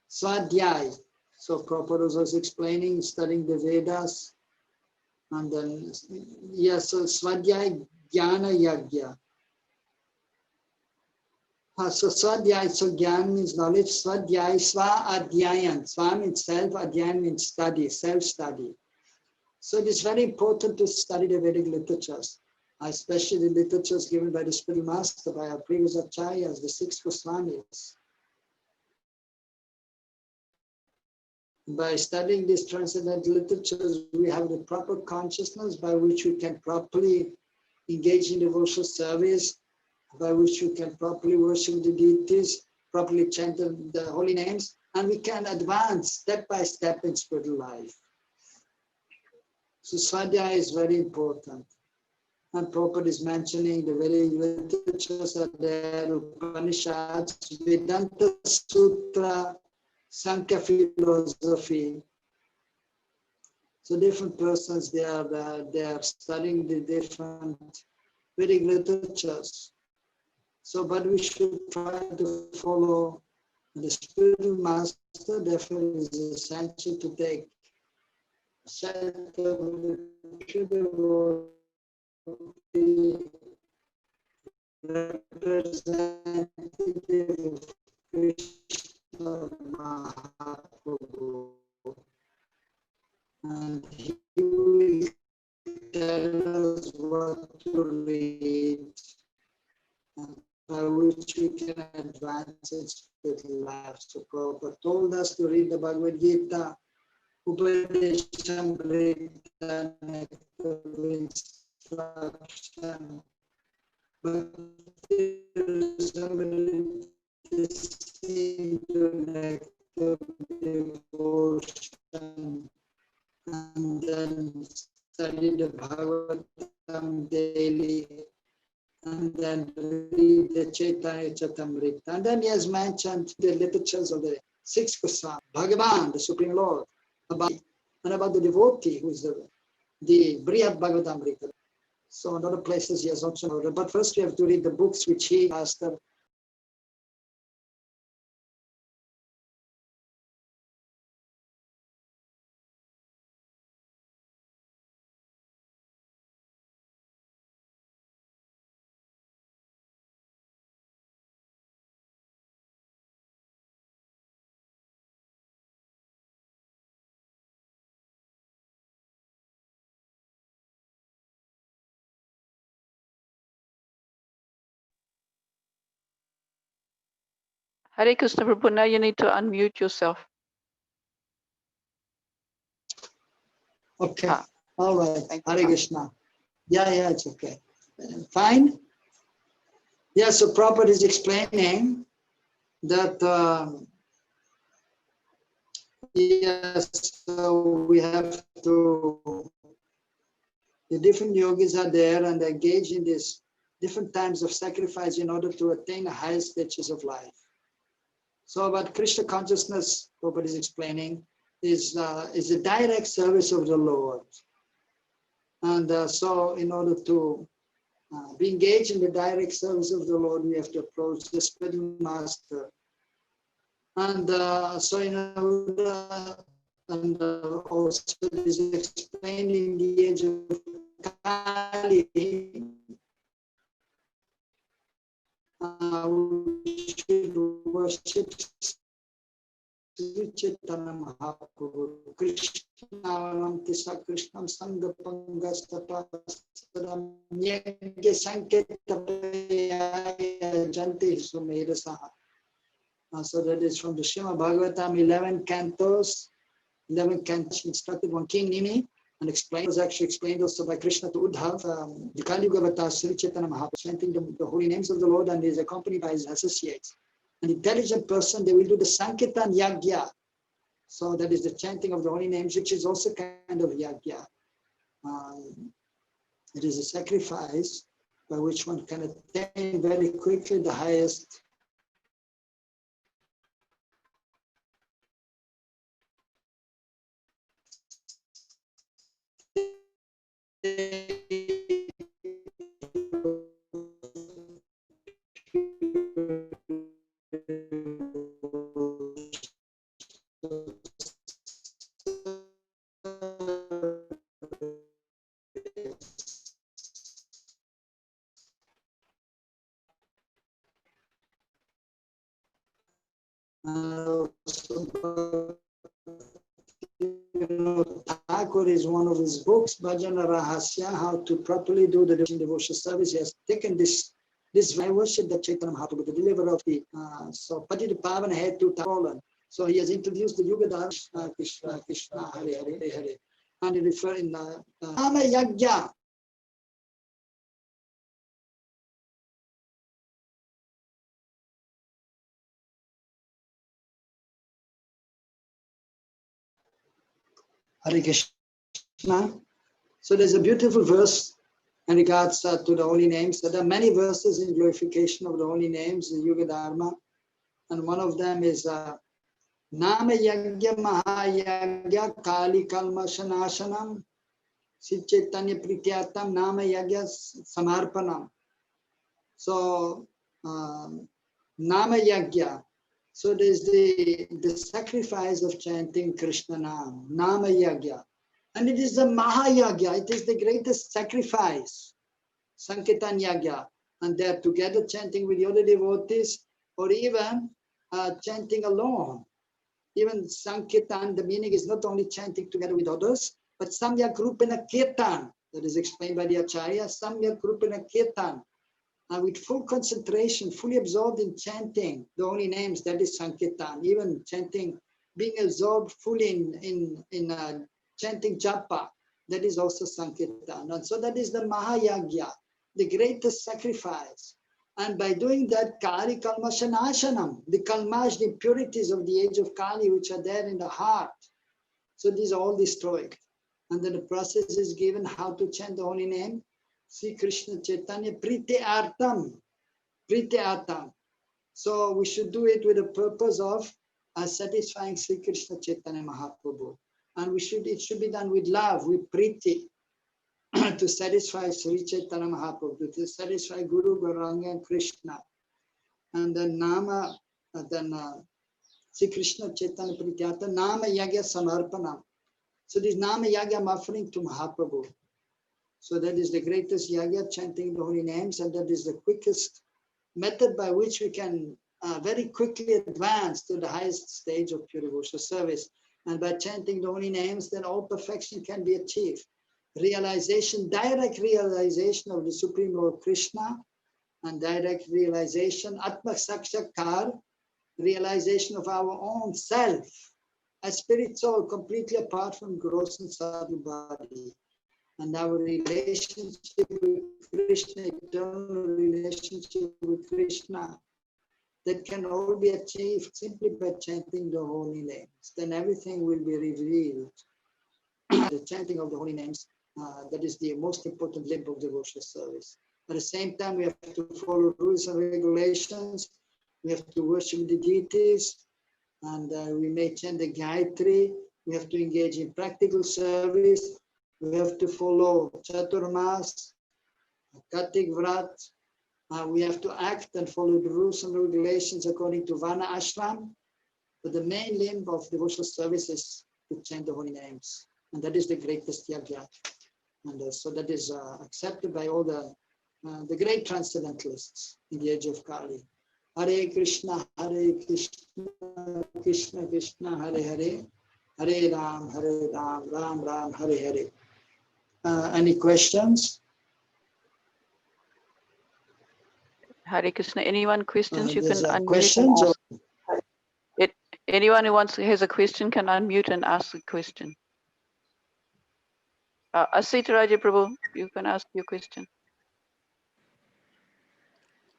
S2: Svādhyāya. So Prabhupada was explaining, studying the Vedas. And then, yes, so svādhyāya-jñāna-yajñāś. So svādhyāya, so jnana means knowledge. Svādhyāya, svādhyāyan. Sva means self, adhyāyan means study, self-study. So it is very important to study the Vedic literatures, especially the literatures given by the spiritual master, by our previous acharyas, the 6 Goswamis. By studying these transcendental literatures, we have the proper consciousness by which we can properly engage in devotional service, by which we can properly worship the deities, properly chant the holy names, and we can advance step by step in spiritual life. So svādhyāya is very important. And Prabhupada is mentioning the very literatures are there, Upanishads, Vedanta Sutra, Sankhya philosophy. So different persons, they are studying the different Vedic literatures. So, but we should try to follow the spiritual master. Therefore, it is essential to take shelter of the pure representative of Krishna Mahaprabhu, and he will tell us what to read, and by which we can advance in spiritual life. So Prabhupada told us to read the Bhagavad Gita, Upadeshamrita, nectar of instruction, Bhakti-rasamrita, nectar of devotion, and then study the Bhagavatam daily, and then read the Chaitanya Charitamrita. And then he has mentioned the literatures of the six Goswamis, Bhagavan, the Supreme Lord, and about the devotee who is the Brihad Bhagavatamrita. So in other places he has also noted. But first we have to read the books which he mastered.
S1: Hare Krishna Prabhu, now you need to unmute yourself.
S2: Okay, all right, Hare Krishna. Yeah, it's okay. Fine? Yeah, so Prabhupada is explaining that, yes, so we have to, the different yogis are there and engage in these different times of sacrifice in order to attain the highest stages of life. So what Krishna consciousness, Prabhupada is explaining, is the direct service of the Lord. And so in order to be engaged in the direct service of the Lord, we have to approach the spiritual master. And so in order, and also is explaining the age of Kali, we should worship Sri Chaitanya Mahaprabhu, Krishna Tisa Krishnam Sangha Pangastapasaram Yagya Saṁśita-vratāḥ Sumerasaha. So that is from the Srimad Bhagavatam, 11 cantos, instructed one King Nimi, and explained, was actually explained also by Krishna to Uddhav, the Kali Yuga Avatar Sri Chaitanya Mahaprabhu, chanting the holy names of the Lord, and is accompanied by his associates. An intelligent person, they will do the Sankirtan Yajñā. So that is the chanting of the holy names, which is also kind of Yajñā. It is a sacrifice by which one can attain very quickly the highest Thakur is one of his books, Bhajana Rahasya, how to properly do the devotional service. He has taken this I worship the Chaitanya Mahaprabhu, the deliverer of the so Patita Pavana head to Tapolan. So he has introduced the yoga-yajñās, Krishna, Hare Hare, Hare. And he refer in tapo-yajñā. Hare Krishna. So there's a beautiful verse in regards to the holy names. So there are many verses in glorification of the holy names in Yuga Dharma. And one of them is Nama Yajñā Mahayajñā Kali Kalmashanashanam Chaitanya Prityatam Nama Yajñā Samarpanam. So Nama Yajñā. So there's the sacrifice of chanting Krishna Nam, Nama Yajñā. And it is the Mahayajñā, it is the greatest sacrifice, Sankirtan Yajñā. And they're together chanting with the other devotees, or even chanting alone. Even Sankirtan, the meaning is not only chanting together with others, but Samyak Rupena Kirtan, that is explained by the Acharya, Samyak Rupena Kirtan. With full concentration, fully absorbed in chanting the holy names, that is Sankirtan. Even chanting being absorbed fully in chanting japa, that is also sankirtan. And so that is the mahayagya, the greatest sacrifice. And by doing that, kali kalmashanashanam, the kalmash, the impurities of the age of Kali, which are there in the heart, so these are all destroyed. And then the process is given how to chant the holy name, Sri Krishna Chaitanya Priti Artam. Priti Artam. So we should do it with the purpose of satisfying Sri Krishna Chaitanya Mahaprabhu. And it should be done with love, with priti, to satisfy Sri Chaitanya Mahaprabhu, to satisfy Guru, Gauranga, and Krishna. And then Nama, Sri Krishna Chaitanya Priti Artam, Nama Yagya Samarpanam. So this Nama Yagya I'm offering to Mahaprabhu. So that is the greatest yagya, chanting the holy names, and that is the quickest method by which we can very quickly advance to the highest stage of pure devotional service. And by chanting the holy names, then all perfection can be achieved. Realization, direct realization of the Supreme Lord Krishna, and direct realization, Atma Sakshakar, realization of our own self, a spirit soul completely apart from gross and subtle body. And our relationship with Krishna, eternal relationship with Krishna, that can all be achieved simply by chanting the holy names. Then everything will be revealed. The chanting of the holy names, that is the most important limb of devotional service. At the same time, we have to follow rules and regulations. We have to worship the deities, and we may chant the Gayatri. We have to engage in practical service. We have to follow Chaturmas, Kartik Vrat. We have to act and follow the rules and regulations according to Vana Ashram. But the main limb of devotional service is to chant the holy names. And that is the greatest yagya. And so that is accepted by all the great transcendentalists in the age of Kali. Hare Krishna, Krishna Krishna, Hare Hare, Hare Ram, Ram Ram, Hare Hare. Any questions?
S1: Hare Krishna. Anyone questions? You can unmute.
S2: Questions?
S1: Anyone who has a question can unmute and ask a question. Austerities Prabhu, you can ask your question.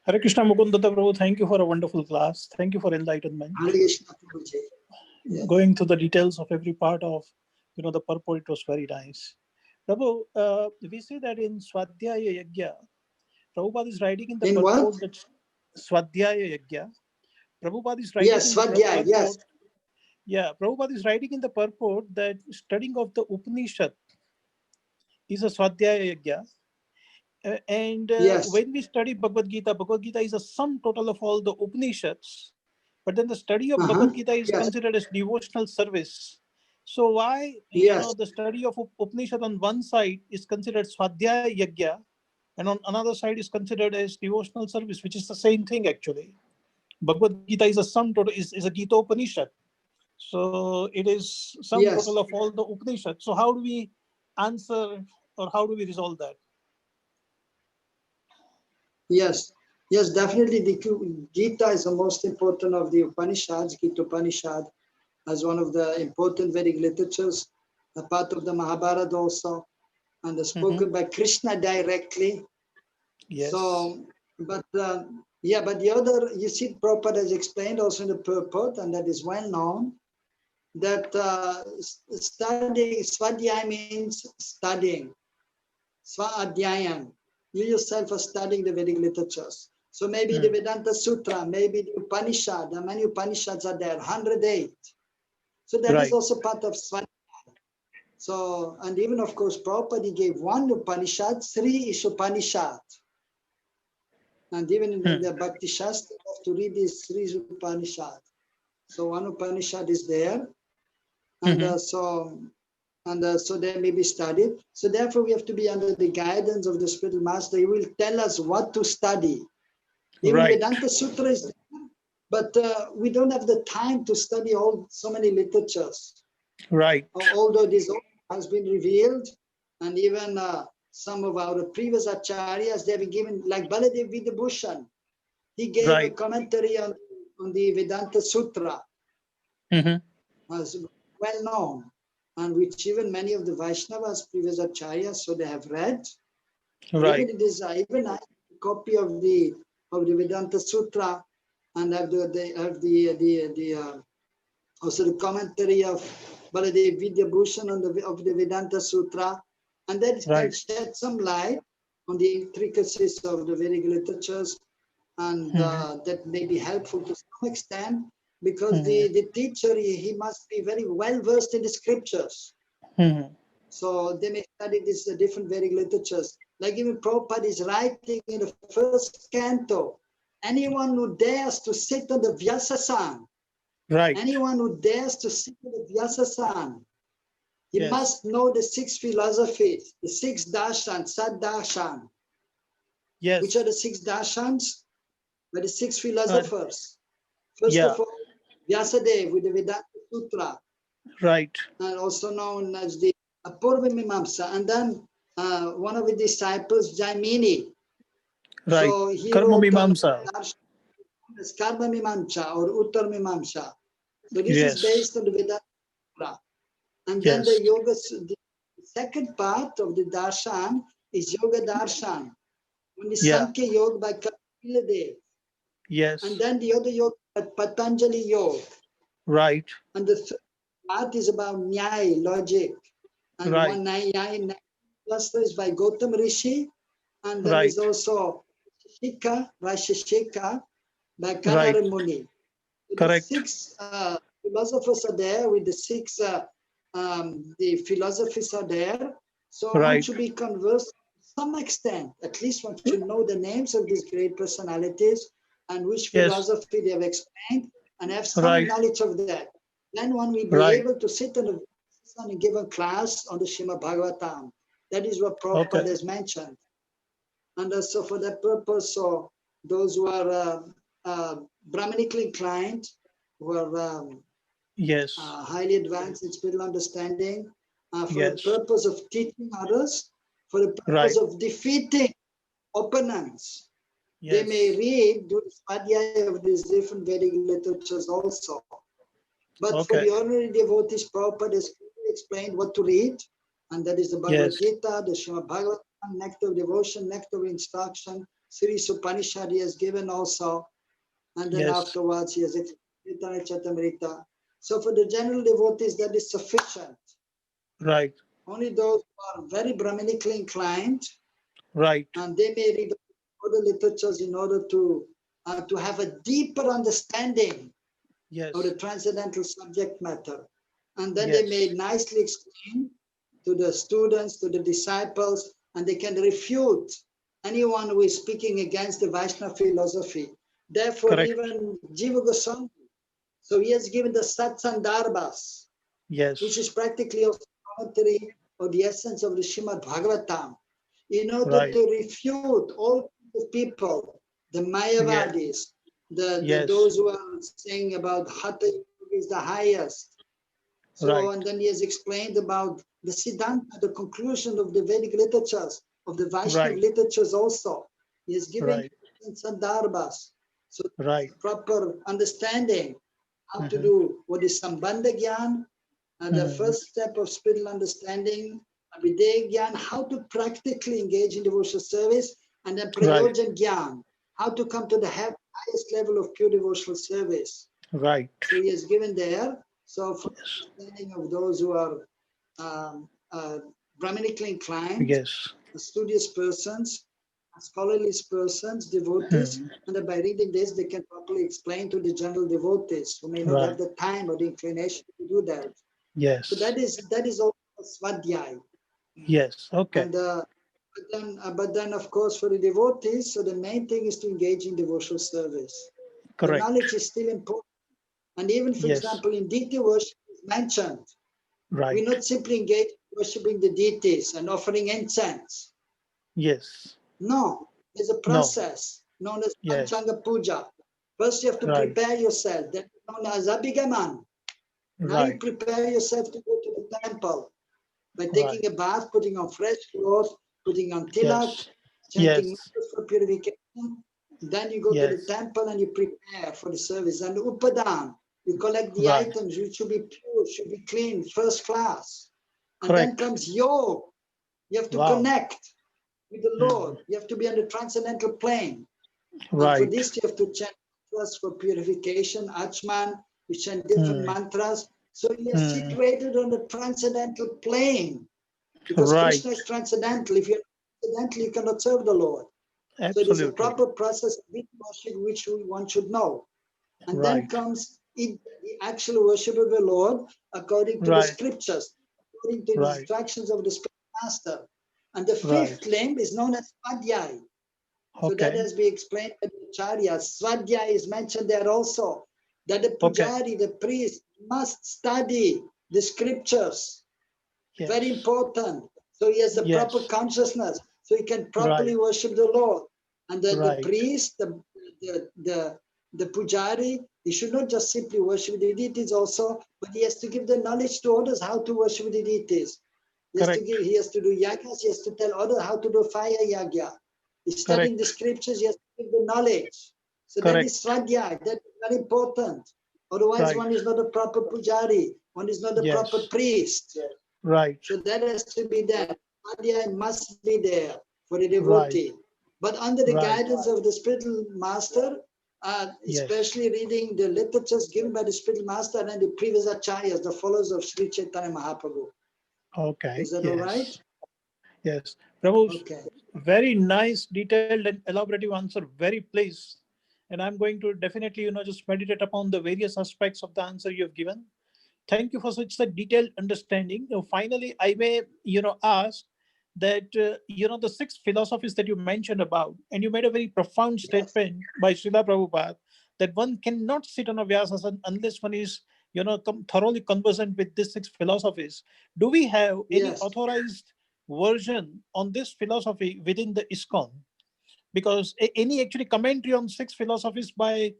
S3: Hare Krishna, Mukunda Datta Prabhu, thank you for a wonderful class. Thank you for enlightenment.
S2: Hare Krishna, Prabhuji. Yeah.
S3: Going through the details of every part of, the purport, it was very nice. Prabhu, we see that in svādhyāya-yajñā, Prabhupada is writing in the purport that svādhyāya-yajñā, Prabhupada is writing
S2: svādhyāya, yes.
S3: Yeah, Prabhupada is writing in the purport that studying of the Upanishad is a svādhyāya-yajñā. When we study Bhagavad Gita is a sum total of all the Upanishads. But then the study of Bhagavad Gita is considered as devotional service. So why, the study of Upanishad on one side is considered svādhyāya-yajñā, and on another side is considered as devotional service, which is the same thing actually. Bhagavad Gita is a sum total, is a Gita Upanishad. So it is sum total of all the Upanishads. So how do we answer, or how do we resolve that?
S2: Yes, definitely the Gita is the most important of the Upanishads, Gita Upanishad, as one of the important Vedic literatures, a part of the Mahabharata also, and spoken by Krishna directly.
S3: Yes.
S2: So, but the other, you see, Prabhupada has explained also in the purport, and that is well known, that studying, svādhyāya means studying, svādhyāyam. You yourself are studying the Vedic literatures. So maybe the Vedanta Sutra, maybe the Upanishad, how many Upanishads are there? 108. So that is also part of svādhyāya. So, and even of course, Prabhupada gave one Upanishad, Sri Upanishad. And even in the Bhakti Shastra, you have to read this Sri Upanishad. So one Upanishad is there. And so they may be studied. So therefore, we have to be under the guidance of the spiritual master. He will tell us what to study. Even Vedanta Sutra is there, but we don't have the time to study so many literatures.
S3: Right.
S2: Although this has been revealed, and even some of our previous acharyas, they have been given, like Baladev Vidabhushan. He gave a commentary on the Vedanta Sutra. was well known, and which even many of the Vaishnavas, previous acharyas, so they have read.
S3: Right.
S2: Even it is even a copy of the Vedanta Sutra, and have also the commentary of Baladev Vidya Bhushan on of the Vedanta Sutra, and that can shed some light on the intricacies of the Vedic literatures, and that may be helpful to some extent, because the teacher, he must be very well versed in the scriptures. So they may study these different Vedic literatures. Like even Prabhupada is writing in the first canto, anyone who dares to sit on the Vyasasan, anyone who dares to sit on the Vyasasan, he must know the 6 philosophies, the 6 darshans, sad darshan. Which are the 6 darshans? By the 6 philosophers. First of all, Vyasadeva with the Vedanta Sutra. And also known as the Apurva Mimamsa. And then one of the disciples, Jaimini. So he
S3: Karma
S2: wrote
S3: Mimamsa.
S2: Karma Mimamsa or Uttar Mimamsa. So this is based on the Vedanta Sutra. And then the yoga, the second part of the darshan is Yoga Darshan. On the Sankhya Yoga by Kapila Dev. And then the other yoga, Patanjali Yoga. And the third part is about Nyaya, logic. And one Nyaya cluster is by Gautam Rishi. And there is also Shika, Rashashika by Kanara Muni. So the 6 philosophers are there with the 6 the philosophies are there. So one should be conversed to some extent. At least one should know the names of these great personalities and which philosophy they have explained, and have some knowledge of that. Then one will be able to sit on a given class on the Srimad Bhagavatam. That is what Prabhupada has mentioned. And so for that purpose, so those who are Brahmanically inclined, who are highly advanced in spiritual understanding, for the purpose of teaching others, for the purpose of defeating opponents. They may read, do svādhyāya of these different Vedic literatures also. But for the ordinary devotees, Prabhupada has explained what to read, and that is the Bhagavad Gita, the Srimad Bhagavatam, Nectar of Devotion, Nectar of Instruction, Sri Upanishad he has given also, and then afterwards he has explained Chatamrita. So for the general devotees, that is sufficient. Only those who are very Brahmanically inclined, and they may read other literatures in order to have a deeper understanding of the transcendental subject matter. And then they may nicely explain to the students, to the disciples, and they can refute anyone who is speaking against the Vaishnava philosophy. Therefore, even Jiva Goswami, so he has given the Satsandarbhas, which is practically a commentary of the essence of the Srimad Bhagavatam, in order to refute all the people, the Mayavadis, those who are saying about Hatha Yoga is the highest. So, and then he has explained about the Siddhanta, the conclusion of the Vedic literatures, of the Vaishnava literatures also. He has given Sandarbhas. So, proper understanding how to do what is Sambandha Gyan, and the first step of spiritual understanding, Abhideya Gyan, how to practically engage in devotional service, and then Prayojan Gyan, how to come to the highest level of pure devotional service. So he has given there. So for understanding of those who are Brahmanically inclined, studious persons, scholarly persons, devotees, and that by reading this, they can properly explain to the general devotees who may not have the time or the inclination to do that. So that is also svādhyāya. And, but then, of course, for the devotees, so the main thing is to engage in devotional service. The knowledge is still important. And even, for example, in deity worship is mentioned. We not simply engage in worshiping the deities and offering incense. No, there's a process known as Panchanga Puja. First, you have to prepare yourself. That is known as Abhigaman. Now you prepare yourself to go to the temple by taking a bath, putting on fresh clothes, putting on tilak, chanting mantras for purification. Then you go to the temple and you prepare for the service. And Upadan, You collect the
S3: Right.
S2: items which should be pure, should be clean, first class. And
S3: Correct.
S2: then comes yoga. You have to
S3: Wow.
S2: connect with the Lord. You have to be on the transcendental plane. And for
S3: Right.
S2: this, you have to chant mantras for purification, Achman, you chant different mantras. So you are situated on the transcendental plane. Because
S3: Right.
S2: Krishna is transcendental. If you're transcendental, you cannot serve the Lord. So it is a
S3: Absolutely.
S2: proper process of worship which one should know. And then
S3: Right.
S2: comes the actual worship of the Lord according to the
S3: Right.
S2: scriptures, according to the
S3: Right.
S2: instructions of the spiritual master. And the
S3: Right.
S2: fifth limb is known as svādhyāya. So that
S3: Okay.
S2: has been explained by the Acharya. Svādhyāya is mentioned there also. That the
S3: Okay.
S2: pujari, the priest, must study the scriptures.
S3: Yes.
S2: Very important. So he has the
S3: Yes.
S2: proper consciousness, so he can properly
S3: Right.
S2: worship the Lord. And the
S3: Right.
S2: priest, the pujari, he should not just simply worship the deities also, but he has to give the knowledge to others how to worship the deities. He has
S3: Correct.
S2: he has to do yajñās, he has to tell others how to do fire yajñā. He's studying the scriptures, he has to give the knowledge. So that
S3: Correct.
S2: is svādhyāya, that is very important. Otherwise,
S3: Right.
S2: one is not a proper pujari, one is not a
S3: Yes.
S2: proper priest.
S3: Right.
S2: So that has to be there. Svādhyāya must be there for the devotee. But under the
S3: Right.
S2: guidance of the spiritual master, especially reading the literatures given by the spiritual master and the previous acharyas, the followers of Sri Chaitanya Mahaprabhu.
S3: Okay.
S2: Is that
S3: Yes.
S2: all right?
S3: Yes. Prabhu,
S2: Okay.
S3: very nice, detailed and elaborative answer. Very pleased. And I'm going to definitely, just meditate upon the various aspects of the answer you have given. Thank you for such a detailed understanding. Finally, I may, ask that, the 6 philosophies that you mentioned about, and you made a very profound statement by Srila Prabhupada, that one cannot sit on a vyasasana unless one is, thoroughly conversant with these 6 philosophies. Do we have any authorized version on this philosophy within the ISKCON? Because any actually commentary on 6 philosophies by,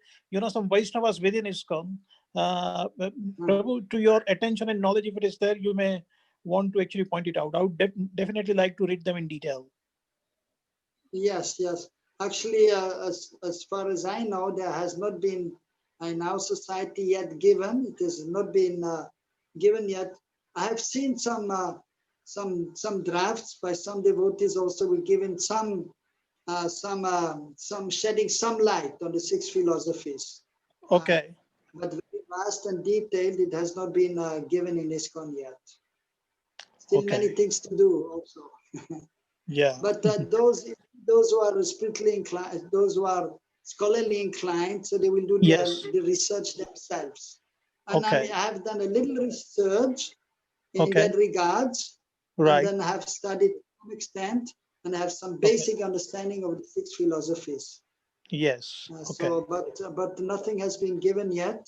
S3: some Vaishnavas within ISKCON, Prabhu, to your attention and knowledge, if it is there, you may want to actually point it out. I would definitely like to read them in detail.
S2: Yes. Actually, as far as I know, there has not been in our society yet given. It has not been given yet. I have seen some drafts by some devotees also were given some shedding some light on the 6 philosophies.
S3: Okay.
S2: But very vast and detailed, it has not been given in ISKCON yet. Still many things to do also.
S3: Yeah.
S2: But those who are spiritually inclined, those who are scholarly inclined, so they will do the research themselves. And I have done a little research in that regards, and then have studied to some extent, and have some basic understanding of the 6 philosophies.
S3: Yes.
S2: So, but nothing has been given yet.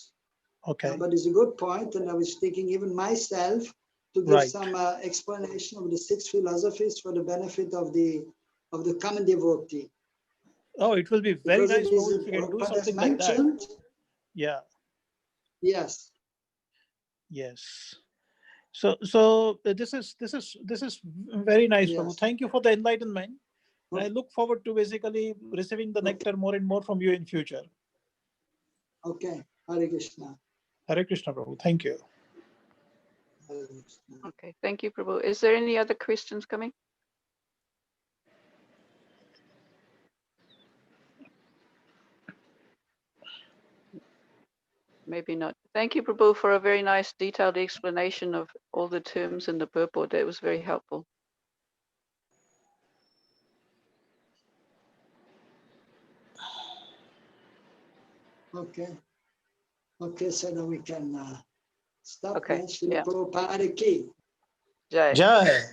S3: Okay.
S2: But it's a good point, and I was thinking even myself to give some explanation of the 6 philosophies for the benefit of the common devotee.
S3: Oh, it will be very nice
S2: if
S3: if you can do something like that. Yeah.
S2: Yes.
S3: Yes. So this is very nice, Prabhu. Thank you for the enlightenment. And I look forward to basically receiving the nectar more and more from you in future.
S2: Okay. Hare Krishna.
S3: Hare Krishna, Prabhu. Thank you.
S1: Okay. Thank you, Prabhu. Is there any other questions coming? Maybe not. Thank you, Prabhu, for a very nice detailed explanation of all the terms in the purport. That was very helpful.
S2: Okay, so now we can stop.
S1: Okay.
S2: Prabhupada ki.
S1: Jai.
S3: Jai.